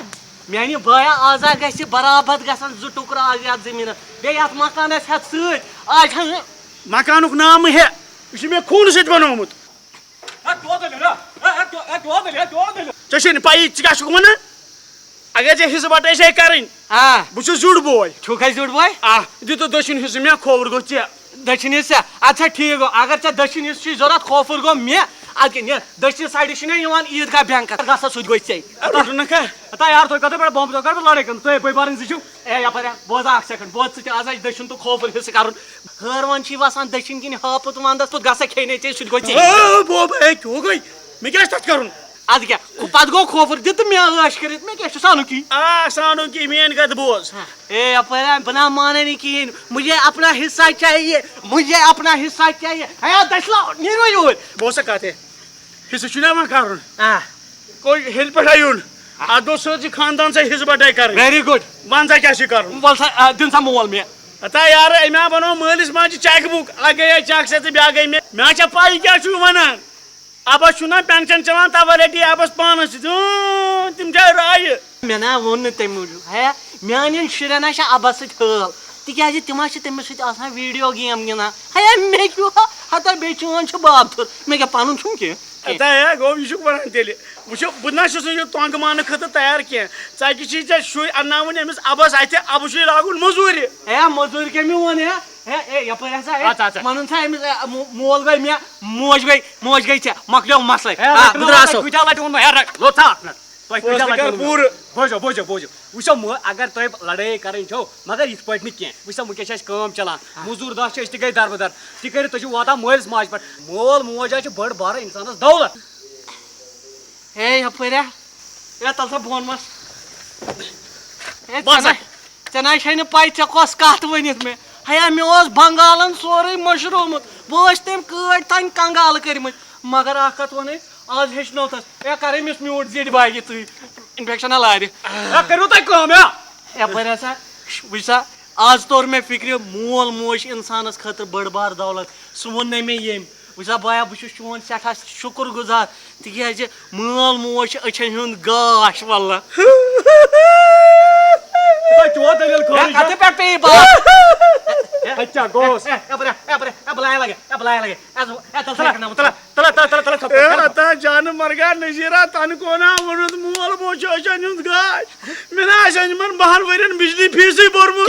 میٛانہِ بٲیا آزا گژھِ برابر گژھن 2 ٹُکرٕ آز یتھ زٔمیٖنس بیٚیہِ یتھ مکانس ہٮ۪تھ سۭتۍ آز چھَنہٕ مکانُک ناو مہٕ ہےٚ یہِ چھُ مےٚ خوٗنہٕ سۭتۍ بنومُت ژےٚ چھے نہٕ پَیی ژٕ کیٛاہ چھُکھ وَنان اگر ژےٚ حِصہٕ بَٹٲے چھے کَرٕنۍ بہٕ چھُس زیُٹھ بوے چھُکھ اَسہِ زیُٹھ بوے دِتُکھ دٔچھُن حِصہٕ مےٚ کھووُر گوٚو ژےٚ دٔچھِنۍ حِصہٕ اَدٕ سا ٹھیٖک گوٚو اگر ژےٚ دٔچھِنۍ حِصہٕ چھُے ضوٚرتھ کھوفُر گوٚو مےٚ اَدٕ کیٛاہ نیر دٔچھنہِ سایڈٕ چھُنہ یِوان عیٖدگاہ بیٚنٛکَس گژھان سُہ تہِ گوٚژھ ژےٚ ہتا یار تُہۍ کَتھ پٮ۪ٹھ بۄمبہٕ تُہۍ کَتھ پٮ۪ٹھ لڑٲے کٔرمٕژ تُہۍ بٔے بارٕنۍ زٕ چھِو اے یپٲرۍ بوزا اکھ سیکنڈ بوز ژٕ تہِ آز اَسہِ دٔچھُن تہٕ کھوفُر حِصہٕ کَرُن ہٲروَن چھُے وسان دٔچھِنۍ کِنۍ ہاپُت وَندَس پوٚت گژھان کھیٚنے ژےٚ سُہ تہِ گوٚو ژےٚ مےٚ کیٛاہ چھُ تَتھ کَرُن اَدٕ کیٛاہ پَتہٕ گوٚو کھوفُر دِ تہٕ مےٚ ٲش کٔرِتھ مےٚ کیٛاہ چھُ سانُکی سانُن کی میٛٲنۍ کَتھ بوز اے یپٲرۍ بہٕ نہ مانے نہٕ کِہیٖنۍ مجھے اپنا حصہ چاہیے مجھے اپنا حصہ چاہیے ہے دٔچھلا نیٖرو یوٗرۍ بوز سا کَتھ ہے حِصہٕ چھُنہ وۄنۍ کَرُن کوٚر ہیٚلہِ پٮ۪ٹھَے یُن اَتھ گوٚو سٲرسٕے خاندان سۭتۍ حِصہٕ بَٹٲے کَرٕنۍ ویری گُڈ وَن سا کیٛاہ چھُے کَرُن وَل سا دِن سا مول مےٚ ہتا یارٕ أمۍ ہا بنوو مٲلِس ماجہِ چَکہِ بُک اکھ گٔیے چَک سۭتۍ تہٕ بیٛاکھ گٔے مےٚ چھا پَے کیٛاہ چھُو وَنان اَبَس چھُنہ پٮ۪نشَن چَلان تَوَے رٔٹی اَبَس پانَس سۭتۍ تِم چھا رایہِ مےٚ نہ ووٚن نہٕ تَمہِ موٗجوٗب ہے میٛانٮ۪ن شُرٮ۪ن ہا چھِ اَبَس سۭتۍ حٲل تِکیٛازِ تِم ہا چھِ تٔمِس سۭتۍ آسان ویٖڈیو گیم گِنٛدان ہے مےٚ کیٛاہ ہتا بیٚیہِ چون چھُ بابتھٕر مےٚ کیٛاہ پَنُن چھُم کینٛہہ ہتا ہے گوٚو یہِ چھُکھ وَنان تیٚلہِ وٕچھو بہٕ نہ چھُس نہٕ یہِ ٹۄنٛگہٕ ماننہٕ خٲطرٕ تیار کینٛہہ ژَکہِ چھِی ژےٚ شُرۍ اَنناوٕنۍ أمِس اَبَس اَتھِ اَبہٕ چھُے لاگُن موٚزوٗرِ ہے موٚزوٗرۍ کٔمۍ ووٚن ہے یپٲرۍ ہسا وَنُن سا أمِس مول گٔے مےٚ موج گٔے ژےٚ مۄکلیو مَسلَے بوٗزِو وٕچھو اگر تۄہہِ لڑٲے کَرٕنۍ چھو مگر یِتھ پٲٹھۍ نہٕ کینٛہہ وٕچھو وٕنکیٚس چھِ اَسہِ کٲم چلان موٚزوٗر دۄہ چھِ أسۍ تہِ گٔے دربٕدر تہِ کٔرِتھ تُہۍ چھِو واتان مٲلِس ماجہِ پٮ۪ٹھ مول موج حظ چھِ بٔڑ بارٕ اِنسانَس دولت ہے یپٲرۍ ہے تَل سا بۄن مَس ژےٚ نہ چھے نہٕ پَے ژےٚ کۄس کَتھ ؤنِتھ مےٚ ہے مےٚ اوس بنگالَن سورُے مٔشرومُت بہٕ ٲسۍ تٔمۍ کٲڑۍ تانۍ کنگال کٔرمٕتۍ مگر اکھ کَتھ وَنے آز ہیٚچھنوتھَس ہے کَر أمِس میوٗٹھ زِٹھۍ باگہِ تُہۍ اِنفیکشَنا لارِ کٔرِو تُہۍ کٲم یپٲرۍ ہسا وٕچھ سا آز توٚر مےٚ فِکرِ مول موج چھِ اِنسانَس خٲطرٕ بٔڑ بار دولت سُہ ووٚن مےٚ ییٚمۍ وٕچھ سا بایا بہٕ چھُس چون سٮ۪ٹھاہ شُکُر گُزار تِکیٛازِ مول موج چھِ أچھَن ہُنٛد گاش وَللہ جانہٕ مرگا نذیٖرا تَنہٕ کونا ووٚنُتھ مول موج چھُ أچھَن ہُنٛد گاش مےٚ نہ آسہِ یِمن 12 ؤرین بجلی فیٖسٕے بوٚرمُت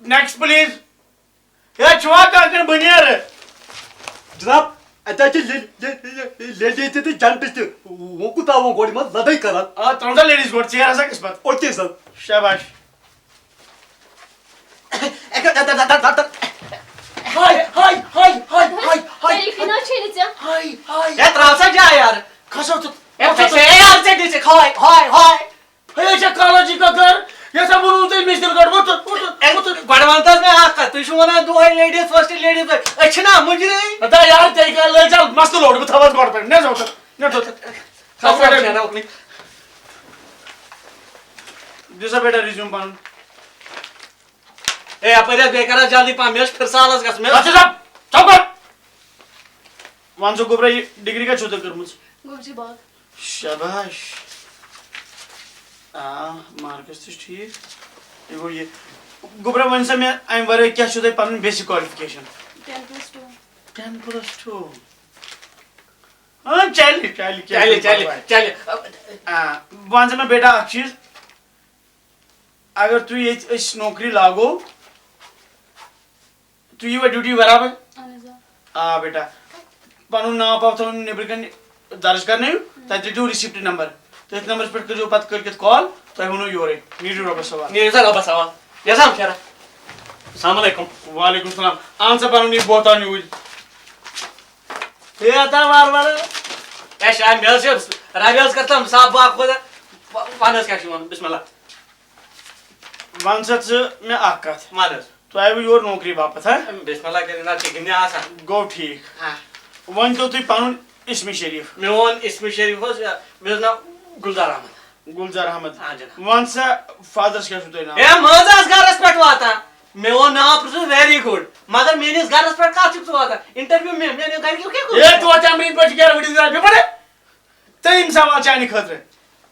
نیکسٹ پلیٖز ہے چھُوا کانٛہہ کِنہٕ بہٕ نیرٕ جناب اتہِ چھِ لیڈیٖز تہِ جنٹٕز تہِ وۄنۍ کوٗتاہ وۄنۍ گۄڈٕ منٛز لڑٲے کران ترٛاوُن سا لیڈیٖز گۄڈٕ ژیر ہسا گژھِ پَتہٕ اوکے سر شاباش ترٛاو سا جاے یارٕ کھسو تہٕ کالجی کا گھر یَتھ ہا ووٚنوٕ تۄہہِ مِستِرۍ گۄڈٕ گۄڈٕ وَن تہٕ حظ مےٚ اکھ کَتھ تُہۍ چھِو وَنان دۄہَے لیڈیٖز فٔسٹ لیڈیٖز أسۍ چھِنا مُجرِم ہتا یارٕ ژےٚ لٲگۍ ژٕ مَستہٕ لوڑ بہٕ تھاوَتھ گۄڈٕ پٮ۪ٹھ نیر دِ سا بیٹا ریزیوٗم پَنُن ہے یپٲرۍ حظ بیٚیہِ کَر حظ جلدی پَہم مےٚ اوس فِرسالَس گژھُن وَن ژٕ گوٚبرا یہِ ڈِگری کَتہِ چھو تۄہہِ کٔرمٕژ شاباش مارکٕس تہِ چھِ ٹھیٖک یہِ گوٚو یہِ گوٚبرا وَن سا مےٚ اَمہِ وَرٲے کیٛاہ چھو تۄہہِ پَنٕنۍ بیسِک کالفِکیشن 10+2 چلہِ وَن سا مےٚ بیٹا اکھ چیٖز اگر تُہۍ ییٚتہِ أسۍ نوکری لاگو تُہۍ ییٖوا ڈیوٹی برابر آ بیٹا پَنُن ناو پاو تھاوُن نیٚبرٕ کَنہِ درٕج کرنٲیِو تَتہِ رٔٹِو رِسِپٹ نمبر تٔتھۍ نمبرَس پٮ۪ٹھ کٔرۍزیو پَتہٕ کٲلۍکٮ۪تھ کال تۄہہِ ووٚنوٕ یورَے نیٖرِو رۄبَس حوالہٕ السلام علیکُم وعلیکُم سلام اَن سا پَنُن یہِ بوتان یوٗرۍ مےٚ حظ چھِ رَبہِ حظ کٔرتَم صاف باغ خۄدا وَن حظ کیٛاہ چھُ وَنُن بِسمِ اللہ ون سا ژٕ مےٚ اکھ کتھ ون حظ تۄہہِ آیوٕ یور نوکری باپتھ ہا بسم اللہ کٔرِتھ نہ ٹھیٖک مےٚ آسان گوٚو ٹھیٖک وۄنۍ تو تُہۍ پنُن اسمِ شریٖف میون اسمِ شریٖف اوس مےٚ اوس ناو گُلزار احمد گُلزار احمد آ جناب ون سا فادرس کیٛاہ چھُو تۄہہِ ناو ہے مٲنٛز آس گرس پٮ۪ٹھ واتان میون ناو پرٛژھ ویری گُڈ مگر میٲنِس گرس پٮ۪ٹھ کتھ چھُکھ ژٕ واتان انٹرویو میٲنیو گرِکیو کیٛاہ کوٚر ہے توتہِ امریٖن پٲٹھۍ کیٛاہ وٕڈِس درٛاے مےٚ پَرے ترٛیٚیِم سوال چانہِ خٲطرٕ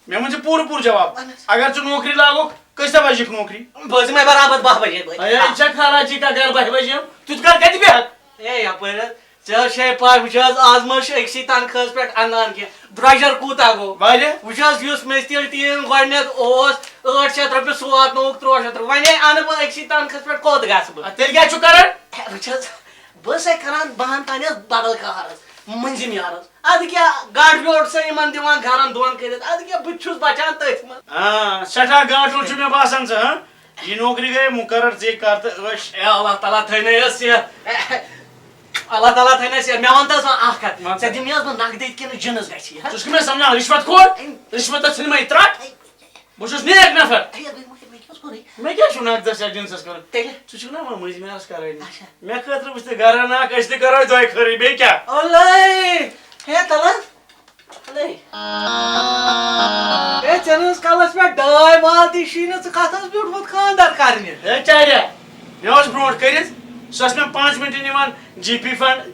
مےٚ ؤنۍ ژٕ پوٗرٕ پوٗرٕ جواب اگر ژٕ نوکری لاگوکھ کۭژاہ بجِکھ نوکری بہٕ ٲسۍ مےٚ برابر 10 بجے یہِ چھا خراجی کا گرٕ 10 بجے تیُتھ کر کتہِ بیٚہکھ ہے یپٲرۍ حظ ژےٚ چھے پاے وٕچھ حظ آز مہ چھِ أکسٕے تنخواہس پٮ۪ٹھ اَنان کینٛہہ درٛۄجر کوٗتاہ گوٚو واریاہ وٕچھ حظ یُس مےٚ تیٚلہِ ٹیٖن گۄڈٕنیتھ اوس 800 رۄپیہِ سُہ واتنووُکھ 300 وۄنۍ اَنہٕ بہٕ أکسٕے تنخواہس پٮ۪ٹھ کوٚت گژھٕ بہٕ تیٚلہِ کیٛاہ چھُو کران وٕچھ حظ بہٕ ٲسے کران بہن تانۍ حظ بدل کار حظ مٔنٛزِم یار حظ اَدٕ کیٛاہ گاڈٕ بیوٚٹھ سا یِمن دِوان گرن دۄن کٔرِتھ اَدٕ کیٛاہ بہٕ تہِ چھُس بچان تٔتھۍ منٛز سٮ۪ٹھاہ گاٹُل چھُ مےٚ باسان ژٕ ہا یہِ نوکری گٔے مُقرر ژےٚ کر تہٕ ٲش اے اللہ تعالیٰ تھٲینَے حظ صحت اللہ تعالیٰ تھٲینَے صحت مےٚ وَن تہٕ حظ وۄنۍ اکھ کتھ ژےٚ دِمہٕ حظ بہٕ نقدٕے کِنہٕ جِنٕس گژھِ ژٕ چھُکھ مےٚ سمجھان رِشوت خور رِشوتس ژھٕنۍ مےٚ ترٛٹھ بہٕ چھُس نیک نفر مےٚ کیٛاہ چھُ نقدس یا جِنسس کرُن تیٚلہِ ژٕ چھُکھ نا وۄنۍ مٔنٛزۍ میٛارس کرٲنی مےٚ خٲطرٕ وٕچھ ژٕ گران اکھ أسۍ تہِ کرو دۄیہِ خٲرٕے بیٚیہِ کیٛاہ اولے ہے تلہٕ اولے ہے ژےٚ نہٕ حظ کلس پٮ۪ٹھ ڈاے وال تہِ چھی نہٕ ژٕ کتھ حظ بیوٗٹھمُت خانٛدر کرنہِ ہے چاریا مےٚ اوس برونٛٹھ کٔرِتھ سۄ ٲس مےٚ 5 مِنٹہِ نِوان جی پی فنڈ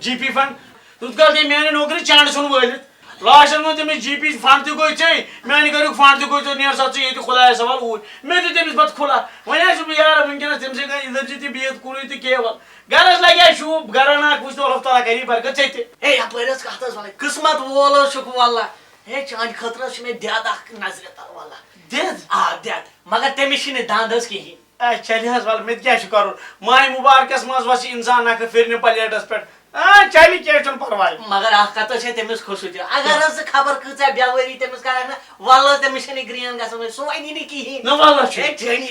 تیُتھ کال گٔے میانہِ نوکری چانٛڈٕ ژھُن وٲلِتھ لاسٹس ووٚن تٔمِس جی پی فنڈ تہِ گوٚو ژےٚ میانہِ گریُک فنڈ تہِ گوٚو ژےٚ نیر سا ژٕ ییٚتہِ خۄدایس حوال اوٗرۍ مےٚ دیُت تٔمِس پتہٕ کھُلا وۄنۍ حظ چھُس بہٕ یارا وٕنکیٚنس تٔمۍ سٕے گٔے اِدھر تہِ بِہِتھ کُنُے تہِ کیول گرس لگیا شوٗب گران اکھ وٕچھ اللہ تعالیٰ کری برکت ژےٚ تہِ ہے یپٲرۍ حظ کتھ حظ وَنٕنۍ قٕسمت وول حظ چھُکھ واللہ ہے چانہِ خٲطرٕ حظ چھُ مےٚ دٮ۪د اکھ نظرِ تل واللہ دِد آ دٮ۪د مگر تٔمِس چھِ نہٕ دنٛد حظ کِہیٖنۍ اے چلہِ حظ وَلہٕ مےٚ تہِ کیٛاہ چھُ کَرُن ماہِ مُبارکس منٛز وَسہِ اِنسان نکھٕ پھِرنہِ پلیٹس پٮ۪ٹھ چلہِ کیٚنٛہہ چھُنہٕ پرواے مگر اکھ کتھ حظ چھے تٔمِس خصوٗصی اگر حظ ژٕ خبر کۭژاہ بٮ۪وٲری تٔمِس کرکھ نا وَلہٕ تٔمِس چھنہٕ گرٛین گژھان وۄنۍ سُہ وَنی نہٕ کِہیٖنۍ نہ وَلہٕ چھُ ہے چٲنی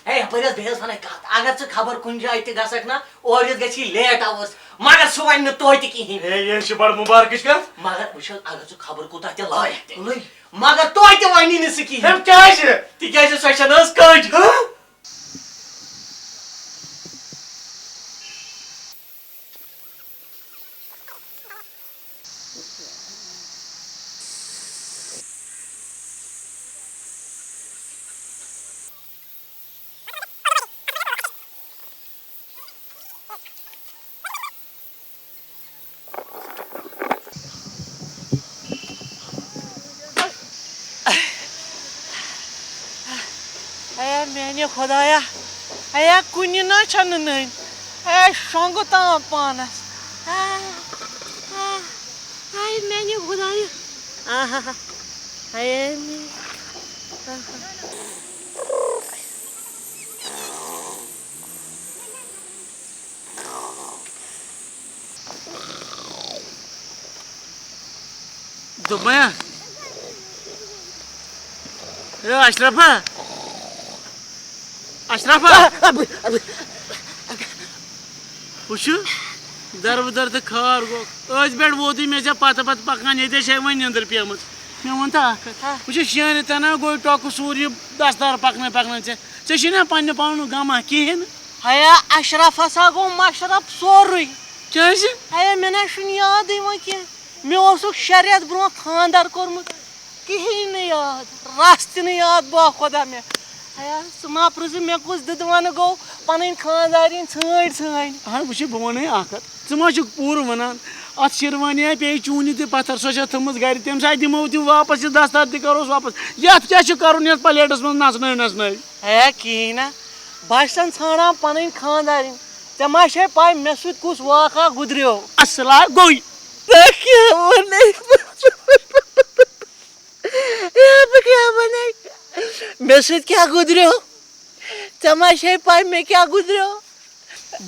ہے یپٲرۍ حظ بیٚیہِ حظ وَنَے کتھ اگر ژٕ خبر کُنہِ جایہِ تہِ گژھکھ نا اورٕ یِتھ گژھی لیٹ اَوٲرٕس مگر سُہ وَنہِ نہٕ توتہِ کِہیٖنۍ ہے یہِ چھِ بڑٕ مُبارکٕچ کتھ مگر وٕچھ حظ اگر ژٕ خبر کوٗتاہ تہِ لایق تہِ مگر توتہِ وَنی نہٕ سُہ کِہیٖنۍ کیٛازِ تِکیٛازِ سۄ چھَنہٕ حظ کٔج میانہِ خۄدایا ایا کُنہِ نہ چھنہٕ نٔنۍ اے شۄنٛگہٕ تام پانس میانہِ خۄدایا دوٚپمَے ہے اشرفا وٕچھو دربٕدر تہٕ خار گوٚو ٲسۍ پٮ۪ٹھ ووتُے مےٚ ژےٚ پتہٕ پکان ییٚتہِ چھے وۄنۍ نِندٕر پیمٕژ مےٚ ووٚن تہٕ اکھ کتھ وٕچھو شیٚنہٕ تَنہٕ گوٚو ٹۄکہٕ سوٗر یہِ دستار پکنٲے ژےٚ چھُے نا پننہِ پانُک غمہ کِہیٖنۍ نہٕ ہیا اشرف ہسا گوٚو مشرف سورُے کیٛازِ ہیا مےٚ نہ چھُنہٕ یادٕے وۄنۍ کینٛہہ مےٚ اوسُکھ 6 رٮ۪تھ برونٛہہ خانٛدر کوٚرمُت کِہیٖنۍ نہٕ یاد رس تہِ نہٕ یاد با خۄدا مےٚ ہیا ژٕ ما پرٛژھ مےٚ کُس دِدوَنہٕ گوٚو پنٕنۍ خانٛدارِنۍ ژھٲنٛڈۍ اہن وٕچھ بہٕ وَنَے اکھ کتھ ژٕ ما چھُکھ پوٗرٕ وَنان اتھ شیروانی پیٚیہِ چوٗنہِ تہِ پتھر سۄ چھےٚ تھٲمٕژ گرِ تمہِ ساتہٕ دِمو تِم واپس یہِ دستار تہِ کروس واپس یتھ کیٛاہ چھُ کرُن یتھ پلیٹس منٛز نژنٲے ہے کِہیٖنۍ نہ بہٕ چھَسن ژھانڈان پنٕنۍ خانٛدارِنۍ ژےٚ ما چھے پاے مےٚ سۭتۍ کُس واقعہ گُزریو اصلا گوٚے مےٚ سۭتۍ کیٛاہ گُزریو ژےٚ ما چھے پاے مےٚ کیٛاہ گُزریو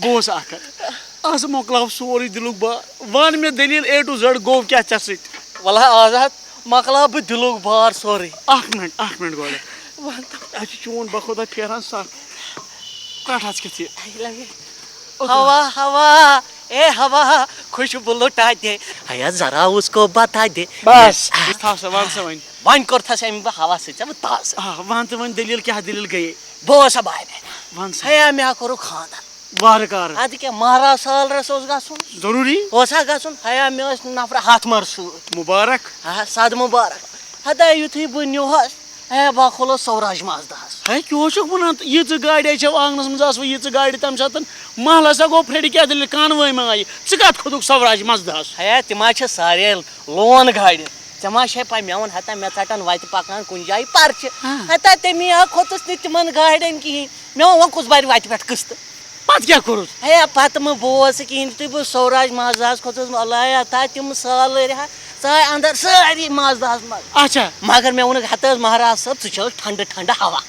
گوٚوس اکھ کتھ آز مۄکلاو سورُے دِلُک بار ون مےٚ دٔلیٖل A to Z گوٚو کیٛاہ ژےٚ سۭتۍ وَلہ آزاد مۄکلاو بہٕ دِلُک بار سورُے اکھ مِنٹ گۄڈٕ اَسہِ چھُ چون بخۄدا پھیران سکھ کٹھ حظ کِتھ یہِ ہوا ہوا اے ہوا خوشبو لُٹا دے ہیا ذرا اس کو بتا دے بس تھاو سا ون سا وۄنۍ وۄنۍ کوٚرتھس أمۍ بہٕ ہوا سۭتۍ ژےٚ بہٕ تازٕ ون تہٕ وۄنۍ دٔلیٖل کیٛاہ دٔلیٖل گٔیے بہٕ اوسا باے ون سا ہے مےٚ کوٚرُکھ خانٛدر وارٕ کار اَدٕ کیٛاہ مہراز سالرس اوس گژھُن ضروٗری اوسا گژھُن ہے مےٚ ٲسۍ نفرٕ ہتھ مر سۭتۍ مُبارک سد مُبارک ہتا یُتھُے بہٕ نیوٗہس ہے بہٕ کھولو سوراج مازداہس ہے کیٛاہ چھُکھ وَنان ییٖژٕ گاڑِ چھَو آنٛگنَس منٛز آسوٕ ییٖژٕ گاڑِ تَمہِ ساتہٕ محلہٕ ہسا گوٚو پھرِ کیٛاہ دٔلیٖل کانوٲے ما آیہِ ژٕ کَتھ کھوٚتُکھ سوراج مزداہس ہے تِم حظ چھِ سارے لون گاڑِ ژےٚ ما چھے پاے مےٚ ووٚن ہتا مےٚ ژٹن وتہِ پکان کُنہِ جایہِ پرچہِ ہتا تمی کھوٚتُس نہٕ تِمن گاڑٮ۪ن کِہینۍ مےٚ ووٚن وۄنۍ کُس بَرِ وتہِ پٮ۪ٹھ قٕسطٕ پتہٕ کیٛاہ کوٚرُتھ ہے پتہٕ مہٕ بوز کِہینۍ یُتھُے بہٕ سوراج مازداہس کھوٚتُس اللہ تا تِم سالٕرۍ ہا ژاے انٛدر سٲری مازداہس منٛز اچھا مگر مےٚ ووٚنُکھ ہتہٕ حظ مہراز صٲب ژٕ چھُکھ ٹھنڈٕ ٹھنڈٕ ہوا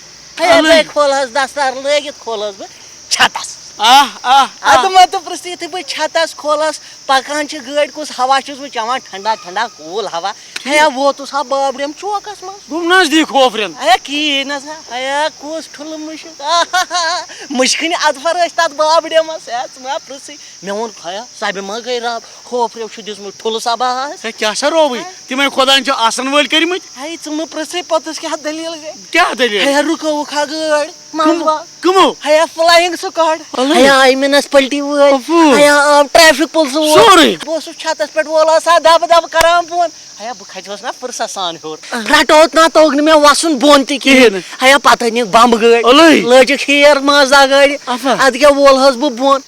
ہے کھولہس دستار لٲگِتھ کھولہس بہٕ چھتس اَدٕ متہٕ پرٛژھ یُتھُے بہٕ چھتس کھولس پکان چھِ گٲڑۍ کُس ہوا چھُس بہٕ چٮ۪وان ٹھنڈا ٹھنڈا کوٗل ہوا ہے ووتُس ہا بابرٮ۪م چوکس منٛز گوٚو نزدیٖک ہوفرٮ۪ن ہے کِہیٖنۍ نہ سا ہے کُس ٹھُلہٕ مُشک مُشکٕنۍ اَدفر ٲسۍ تتھ بابرٮ۪مس ہے ژٕ ما پرٛژھٕے مےٚ ووٚن خیا سبہِ ما گٔے رب ہوفریو چھُ دیُتمُت ٹھُلہٕ سباہس ہے کیٛاہ سا رووٕے تِمے خۄدایَن چھِ آسن وٲلۍ کٔرمٕتۍ ہے ژٕ مہٕ پرٛژھٕے پوٚتُس کیٛاہ دٔلیٖل گٔے کیٛاہ دٔلیٖل ہے رُکٲوُکھ ہا گٲڑۍ منٛزباگ کٕمو ہے فلاینگ سکواڈ ہے آیہِ مُنسپلٹی وٲلۍ ہے آو ٹریفک پُلسہٕ وول سورُے بہٕ اوسُس چھتس پٮ۪ٹھ وولان سا دبہٕ دبہٕ کران بۄن ہے بہٕ کھژیوس نا فٕرست سان ہیوٚر رٹوت نا توٚگ نہٕ مےٚ وسُن بۄن تہِ کِہینۍ ہے پتہٕ أنِکھ بمبہٕ گٲڑۍ لٲجِکھ ہیر مازدا گاڑِ ادٕ کیٛاہ وولہس بہٕ بۄن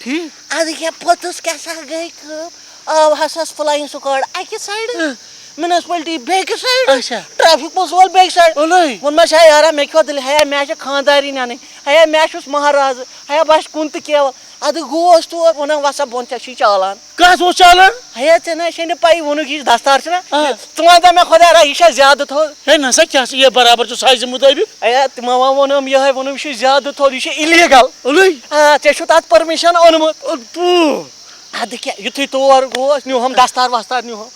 ادٕ کیٛاہ پوٚتُس کیٛاہ سا گٔے کٲم آو ہسا فلاینگ سکواڈ اکہِ سایڈٕ مُنسپلٹی بیٚکہِ سایڈٕ ٹریفک پُلس وول بیٚکہِ سایڈٕ ووٚنمس ہے یارا مےٚ کیٛاہ دٔلیٖل ہے مےٚ چھِ خانٛدارِنۍ اَنٕنۍ ہے مےٚ چھُس مہرازٕ ہے بہٕ چھُس کُن تہٕ کیوَل ادٕ گوس تور ووٚنُن وسا بۄن ژےٚ چھی چالان کَتھ اوس چالان ہے ژےٚ نہ چھے نہٕ پَیی ووٚنُکھ یہِ دستار چھُنا ژٕ وَنتا مےٚ خۄدایا یہِ چھا زیادٕ تھوٚد ہے نہ سا کیٛاہ چھِ یہِ برابر چھُ سایزِ مُطٲبِق ہے تِمو ووٚنُم یِہوے ووٚنُم یہِ چھُ زیادٕ تھوٚد یہِ چھُ اِلیٖگل ژےٚ چھُتھ اَتھ پٔرمِشن اوٚنمُت ادٕ کیٛاہ یُتھُے تور گوس نیوٗہَم دستار وستار نیوٗہَم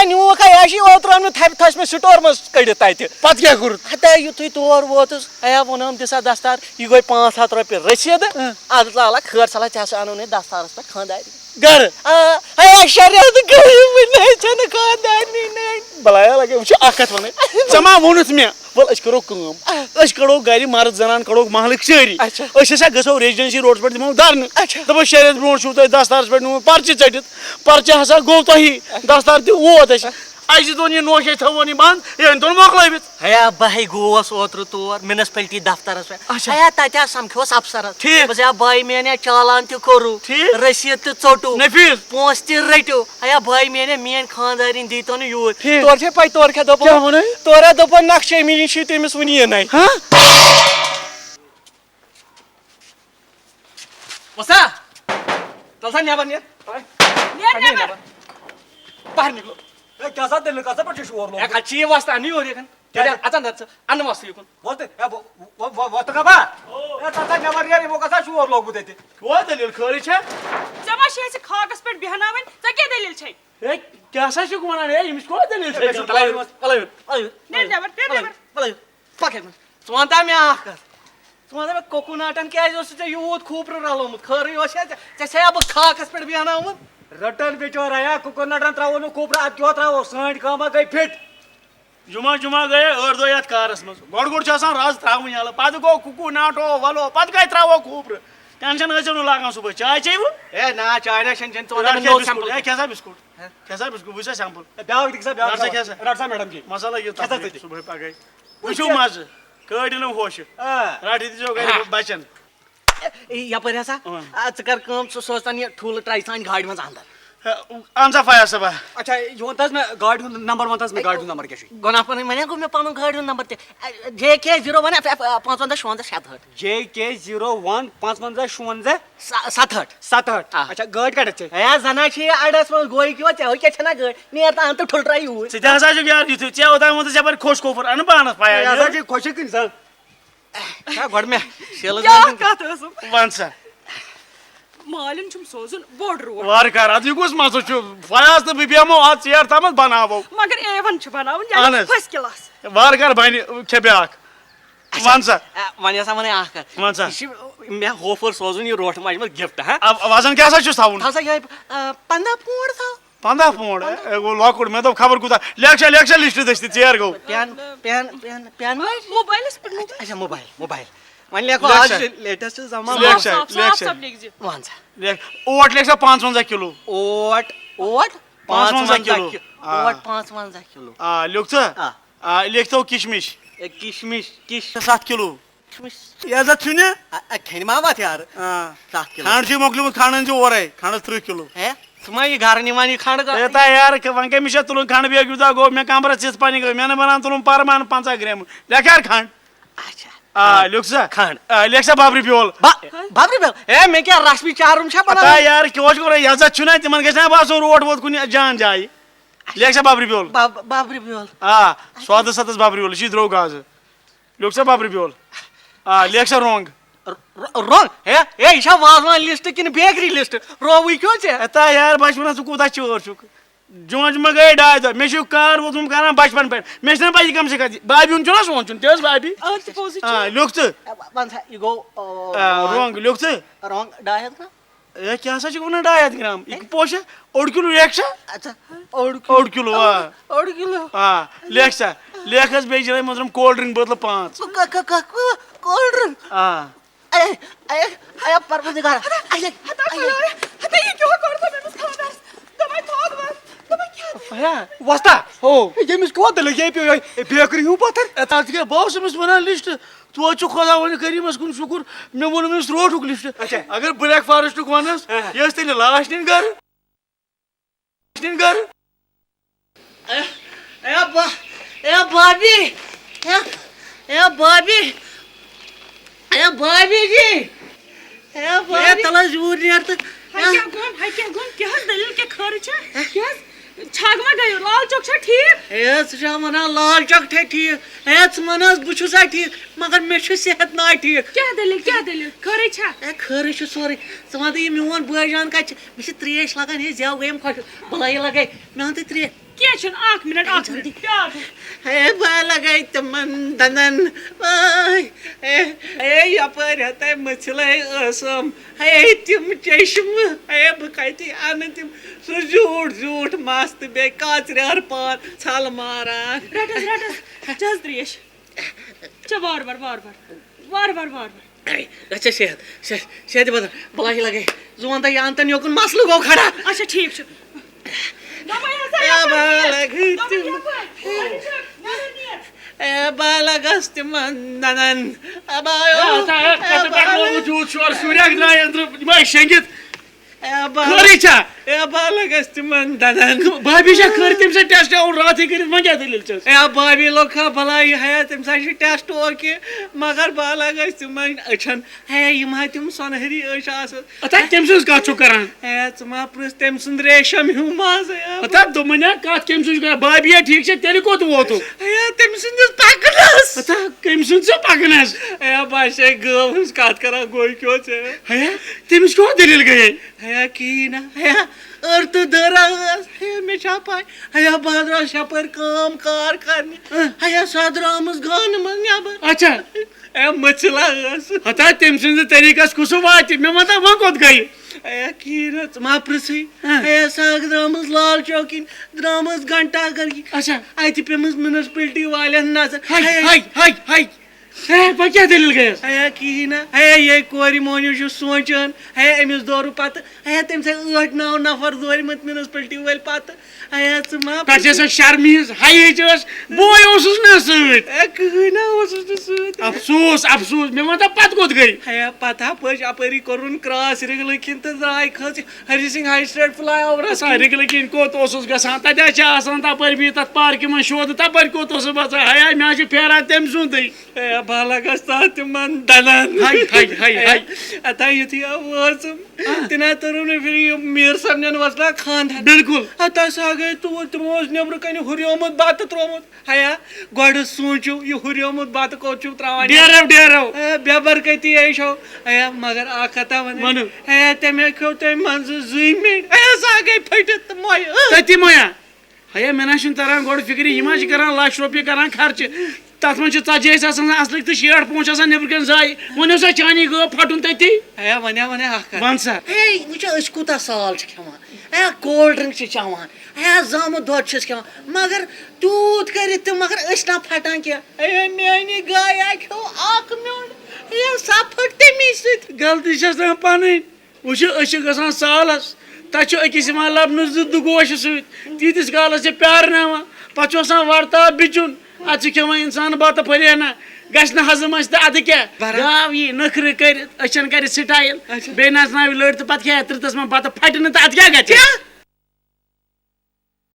نیوٗکھ ہے چھِ اوترٕ اوٚنمُت تھپہِ تھٲوِس مےٚ سٹور منٛز کٔڑِتھ تَتہِ پتہٕ کیٛاہ کوٚرُتھ ہتا یُتھُے تور ووتُس ہے ووٚنُم دِ سا دستار یہِ گوٚو 500 رۄپیہِ رٔسیٖد اَدٕ لالا خٲر صلہ ژےٚ ہسا اَنُن یہِ دستارس پٮ۪ٹھ خانٛدارِ گرٕ ہے شریعت گٔے وٕنہِ چھَنہٕ خانٛدارنی نٔنۍ بلایا لگے وٕچھ اکھ کتھ وَنٕے ژےٚ ما ووٚنُتھ مےٚ وَلہٕ أسۍ کرو کٲم أسۍ کڑو گرِ مرد زنان کڑوکھ محلٕکۍ سٲری أسۍ ہسا گژھو ریزڈنسی روڈس پٮ۪ٹھ دِمو دھرنہٕ دَپو 6 رٮ۪تھ برونٛٹھ چھُو تۄہہِ دستارس پٮ۪ٹھ نیوٗمُت پرچہِ ژٔٹِتھ پرچہِ ہسا گوٚو تۄہی دستار تہِ ووت اَسہِ اَسہِ دوٚن یہِ نوشے تھاوون یہِ بنٛد یہِ أنۍتون مۄکلٲوِتھ ہے بہٕ ہے گوس اوترٕ تور مُنسپلٹی دفترس پٮ۪ٹھ ہے تتہِ حظ سمکھیوس افسرس دوٚپُس ہے بٲے میانے چالان تہِ کوٚروٗ رٔسیٖد تہِ ژوٚٹوٗ پونٛسہٕ تہِ رٔٹِو ہے بٲے میانے میٲنۍ خانٛدارِنۍ دیٖتو نہٕ یوٗت تورٕ چھے پاے تورٕ کیٛاہ دوٚپُن تورٕ ہا دوٚپُن نقشے میٖنی چھُے تٔمِس وُنہِ یِنَے وسا تل سا نیبر نیبر باہر نکلو کیٛاہ سا دٔلیٖل کَتھ پٮ۪ٹھ چھُ شور لوگمُت اے چی واسطہ اَنٕے یور ییٚکن اژان ژٕ اَنہٕ وَستہٕ یِکُن وۄتھ نہ با ژٕ نٮ۪بر نیرِ یِمو کَتھ شور لوگمُت اَتہِ کیٛاہ دٔلیٖل خٲرٕے چھا ژےٚ ما چھِ اَسہِ خاکس پٮ۪ٹھ بیٚہناوٕنۍ ژےٚ کیٛاہ دٔلیٖل چھے ہے کیٛاہ سا چھُکھ وَنان ہے أمِس کیٛاہ دٔلیٖل چھِ نیرِ نٮ۪بر ژٕ وَنتا مےٚ اکھ کَتھ ژٕ وَنتا مےٚ کوکوناٹن کیٛازِ اوسُے ژےٚ یوٗت کھوٗپرٕ رلومُت خٲرٕے اوس ژےٚ چھےٚ بہٕ خاکس پٮ۪ٹھ بیٚہناوُن رٹن بِچور یا کوکونٹن تراوو نہٕ کھوٗپرٕ اَدٕ کیٛاہ تراوو سٲنۍ کٲما گٔے فِٹ جمعہ گٔیے 8 دۄہ یتھ کارس منٛز گۄڈٕ چھُ آسان رز ترٛاوٕنۍ یَلہٕ پتہٕ گوٚو کُکوٗ ناٹو ولو پتہٕ کَتہِ ترٛاوو کھوٗپرٕ ٹینشن ٲسِو نہٕ لاگان صُبحٲے چاے چیٚیوٕ ہے نہ چاے نہ چھَنہٕ کھےٚ سا بِسکوٗٹ کھےٚ سا بِسکوٗٹ وٕچھ سا سیمپٕل بیٛاکھ دِکھ سا رٹ سا میڈم جی مسا لگہِ صُبحٲے پگہٕے وٕچھِو مزٕ کٲڑۍ یِنو ہوشہِ رٹ یہِ دِژیو گرِ بچن یپٲرۍ ہسا ژٕ کر کٲم ژٕ سوزتن یہِ ٹھوٗلہٕ ٹرٛاے سانہِ گاڑِ منٛز اندر اہن سا فیاض صٲبا اچھا یہِ وَن تہٕ حظ مےٚ گاڑِ ہُنٛد نمبر وَن تہٕ حظ مےٚ گاڑِ ہُنٛد نمبر کیٛاہ چھُ گۄناہ پنٕنۍ وَنے گوٚو مےٚ پنُن گاڑِ ہُنٛد نمبر تہِ JK 01 55 57 JK 01 55 57 57 اچھا گٲڑۍ کَتٮ۪تھ چھِ ہے زنا چھِ یہِ اَڈس منٛز گوٚو کیٛاہ ژےٚ کیٛاہ چھَنا گٲڑۍ نیر تہٕ اَن تہٕ ٹھُلہٕ ٹرٛاے یوٗرۍ ژٕ تہِ ہسا چھُکھ یار یِتھُے ژےٚ اوتام ووٚنُتھ یپٲرۍ خۄش کھوٗپُر اَنہٕ پانس یہِ ہسا پَیاض چھِ خۄشِک اِنسان گۄڈٕ مےٚ شیلہٕ کیٛاہ کتھ ٲسٕم وَن سا مالِن چھُم سوزُن بوٚڑ روڈ وارٕ کار اَدٕ یہِ کُس مَزٕ چھُ فیاض تہٕ بہٕ بیٚہمو اَتھ ژیر تامَتھ بَناوو مگر A1 چھُ بناوُن اہن حظ فٔسٹ کلاس وارٕ کار بَنہِ کھےٚ بیٛاکھ وَن سا وۄنۍ ہسا وَنے اکھ کتھ وَن سا یہِ چھِ مےٚ ہوفر سوزُن یہِ روٹھ ماجہِ منٛز گفٹ وزن کیٛاہ سا چھُس تھاوُن تھاو سا یِہوٚے 15 پونٛڈ تھاو 15 پونٛڈ ہے گوٚو لۄکُٹ مےٚ دوٚپ خبر کوٗتاہ لیکھ سا لِسٹ دٔستی ژیر گوٚو پین وٲلۍ موبایلس پٮ۪ٹھ اچھا موبایل وۄنۍ لیکھو لیکھ آز سا. لیٹسٹ زمان لیکھ سا. لیکھ اوٹ لیکھ سا 55 کلو. اوٹ اوٹ 55 کلو. اوٹ 55 کلو. لیکھ ژٕ لیکھ تو کشمش کشمش کش 7 کلو. یہ عزت چھُنہٕ کھٮ۪نہِ ما واتہِ یارٕ 7 کلو. کھنڈ چھ مۄکلیومُت کھنڈن چھُ اورے کھنڈس 30 کلو. ہے ژٕ ما یہِ گرٕ نِوان یہِ کھنڈ تا یار وۄنۍ کٔمِس چھِ تُلُن کھنڈ بیگ یوٗتاہ گوٚو مےٚ کمبرس ژِژ پننہِ گٔے مےٚ نہٕ بنان تُلُن پرمان 50 گرٛام لیکھ یار کھنڈ. اچھا لیکھ سا کھنڈ لیکھ سا بابری بیول. بابری بیول ہے مےٚ کیٛاہ رسمی چارُن چھا تا بنان یار کیٛوٚش کوٚر عزت چھُنہ تِمن گژھِ نا باسُن روڈ ووت کُنہِ جان جایہِ. لیکھ سا بابری بیول. بابری بیول سودس ستس بابری بیول یہِ چھُ درٛوگ آز. لیکھ سا بابری بیول. لیکھ سا رونٛگ. رونٛگ ہے یہِ چھا وازوان لسٹ کِنہٕ بیکری لسٹ رووٕے کیوں ژےٚ. تا یار بچپنس ژٕ کوٗتاہ چٲر چھُکھ. جمعہ جمعہ گٔے 2 دۄہ مےٚ چھُ کار ووتمُت کران بچپن پٮ۪ٹھ مےٚ چھِنہ پَیی کم سے کم بابی ہُنٛد چھُنہ سونٛچُن تہِ ٲس بابی. لیکھ ژٕ وَن سا یہِ گوٚو رونٛگ لیکھ ژٕ. Rowing 200 gram. اے کیٛاہ سا چھُکھ ونان 200 گرام یہِ پوشا 1 کلو لیکھ سا. اچھا 1 کلو 1 کلو لیکھ سا لیکھ حظ بیٚیہِ جناب محترم کولڈ ڈرٛنک بٲتلہٕ 5. کولڈ ڈرٛنک پروردگار وۄستا ہو ییٚمِس کوتاہ لٔگۍ یے پیٚو بیکری ہیوٗ پتھر. تتھ کیٛاہ بہٕ اوسُس أمِس ونان لسٹ توتہِ چھُ خۄدا وۄنۍ کٔریٖمس کُن شُکُر مےٚ ووٚن أمِس روٹُک لسٹ. اگر بلیک فارسٹُک ونس یہِ ٲس تیٚلہِ لاش نِنۍ گرٕ. بابی بابی بابی جی تل حظ یوٗر نیر تہٕ چھگ ما گٔیو لال چوک چھا ٹھیٖک. ہے ژٕ چھا ونان لال چوک ٹھے ٹھیٖک ہے ژٕ ون حظ بہٕ چھُسا ٹھیٖک مگر مےٚ چھُ صحت نا ٹھیٖک. کیٛاہ دٔلیٖل خٲرٕے چھا. ہے خٲرٕے چھُ سورُے ژٕ وَن تہٕ یہِ میون بٲے جان کَتہِ چھِ مےٚ چھِ ترٛیش لگان ہے زٮ۪و گٔیم خۄش بَلایہِ لگے مےٚ وَن تہٕ ترٛیش. کینٛہہ چھُنہٕ 1 مِنٹ پیار. ہے بہٕ لگے تِمن دنٛدن ہے یپٲرۍ ہتاے مٔژھلے ٲسٕم ہے تِم چشمہٕ ہے بہٕ کتہِ اَنہٕ تِم سُہ زیوٗٹھ زیوٗٹھ مس تہٕ بیٚیہِ کاژریر پار ژھل ماران. رٹ حظ ترٛیش چا وارٕ وارٕ اچھا صحت بدل بلاے لگے ژٕ وَن تہٕ یان تن یوکُن مسلہٕ گوٚو کھڑا. اچھا ٹھیٖک چھُ. بہٕ لگس تِمن دنٛدن شُریکھ درٛاے أنٛدرٕ شیٚنگِتھ. خٲرٕے چھا بہٕ لگس تِمن دنٛدن. بابی چھا خٲر تٔمۍ سۭتۍ ٹیسٹ اوٚن راتھٕے کٔرِتھ وۄنۍ کیٛاہ دٔلیٖل چھَس. ہے بابی لوٚگ ہا بلاے ہے تٔمۍ سۭتۍ چھُ ٹیسٹ اوکے مگر بہٕ لگس تِمن أچھن ہے یِم ہا تِم سۄنہری أچھ آسہٕ. تٔمۍ سٕنٛز کَتھ چھُکھ کران. ہے ژٕ ما پرٛژھ تٔمۍ سُنٛد ریشم ہیوٗ ماز. دوٚپمَے کَتھ کٔمۍ سٕنٛز چھُ کران بابی ٹھیٖک چھا تیٚلہِ کوٚت ووتُکھ. ہے تٔمۍ سٕنٛدِس پکنس. کٔمۍ سُنٛد ژٕ پکنس. ہے باسے گٲو ہٕنٛز کتھ کران گوٚو کیٛاہ ژےٚ. ہے تٔمِس کیٛاہ دٔلیٖل گٔیے. ہے کِہیٖنۍ نہٕ ہے ٲرتہٕ دٔرا ٲس ہے مےٚ چھا پاے ہے بہٕ درٛاس یپٲرۍ کٲم کار کرنہِ ہے سۄ درٛامٕژ گانہٕ منٛز نٮ۪بر. اچھا ہے مٔژھلا ٲس. ہتا تٔمۍ سٕنٛدِ طریٖقس کُس واتہِ مےٚ وَن تا وۄنۍ کوٚت گٔیہِ. ہے کِہیٖنۍ نہٕ ژٕ ما پرٛژھٕے ہے سۄ درٛامٕژ لال چوکِنۍ درٛامٕژ گھنٹا گر اچھا اَتہِ پیٚمٕژ مُنسپلٹی والٮ۪ن نظر. وۄنۍ کیٛاہ دٔلیٖل گٔیَس. ہے کِہیٖنۍ نہٕ ہے یے کورِ موہنیوٗ چھُ سونٛچان ہے أمِس دورُ پتہٕ ہے تٔمۍ سۭتۍ 8-9 نفر دورمٕتۍ مُنسپلٹی وٲلۍ پتہٕ ہے ژٕ ما پٮ۪ٹھٕ چھےٚ سۄ شرمی ہِنٛز ہایِچ ٲس بوے اوسُس نہٕ سۭتۍ. ہے کٕہٕنۍ نہ اوسُس نہٕ سۭتۍ. افسوٗس مےٚ وَن تا پتہٕ کوٚت گٔیہِ. ہے پتہٕ ہا پٔچ اپٲری کوٚرُن کراس رِگلہٕ کِنۍ تہٕ درٛاے کھٔژ ہری سِنٛگھ ہاے سٹریٹ فلاے اوورس. رِگلہٕ کِنۍ کوٚت اوسُس گژھان تتہِ حظ چھِ آسان تپٲرۍ بِہِتھ تتھ پارکہِ منٛز شوٚد تپٲرۍ کوٚت اوسُس باسان ہاے مےٚ حظ چھُ پھیران تٔمۍ سُنٛدٕے. ہے بہٕ لگس تتھ تِمن دنٛدن. اتھا یُتھُے وٲژٕم تِنا تٔرٕم نہٕ پھِرِ یہِ میٖر صٲبنٮ۪ن اوس نا خانٛدر. بِلکُل ہتا سۄ گٔے توٗرۍ تِمو اوس نیٚبرٕ کنہِ ہُریومُت بتہٕ تروومُت. ہیا گۄڈٕ سوٗنٛچِو یہِ ہُریومُت بتہٕ کوٚت چھُو تراوان. ڈیرو بے برکٔتی ایشو ہے مگر اکھ کتھا ونہٕ ہے تٔمۍ ہے کھیوٚو تٔمۍ منٛزٕ 2 مِنٹ ہے سۄ گٔے پھٔٹِتھ تہٕ مۄیہِ تٔتی مۄیا. ہے مےٚ نہ چھُنہٕ تران گۄڈٕ فِکرِ یِم حظ چھِ کران ₹1,00,000 کران خرچہٕ تتھ منٛز چھِ 40 ٲسۍ آسان اصلٕکۍ تہٕ 60 پونٛسہٕ آسان نیٚبرٕ کٮ۪ن ضایہِ وۄنۍ اوس چانی گٲو پھٹُن تٔتی. ہے ونے اکھ وَن سا ہے وٕچھ أسۍ کوٗتاہ سال چھِ کھٮ۪وان ہے کولڈ ڈرٛنک چھِ چٮ۪وان ہے زامُت دۄد چھِس کھٮ۪وان مگر تیوٗت کٔرِتھ تہِ مگر أسۍ نا پھٹان کینٛہہ. ہے میانہِ گایا کھیوٚو 1 میوٚنٛڈ سا پھٹ تمی سۭتۍ غلطی چھس نہٕ پنٕنۍ وٕچھو أسۍ چھِ گژھان سالس تتہِ چھُ أکِس یِوان لبنہٕ 2 گوشہِ سۭتۍ تیٖتِس کالس چھِ پیارناوان پتہٕ چھُ آسان ورتاب بِچُن ادٕ چھُ کھٮ۪وان انسان بتہٕ پھٔلینا گژھِ نہٕ ہضم اَسہِ تہٕ اَدٕ کیٛاہ گاو یی نٔکھرٕ کٔرِتھ أچھن کرِ سٹایل بیٚیہِ نژناوِ لٔڑۍ تہٕ پتہٕ کھٮ۪یہِ ترٕتس منٛز بتہٕ پھٹہِ نہٕ تہٕ اَدٕ کیٛاہ گژھِ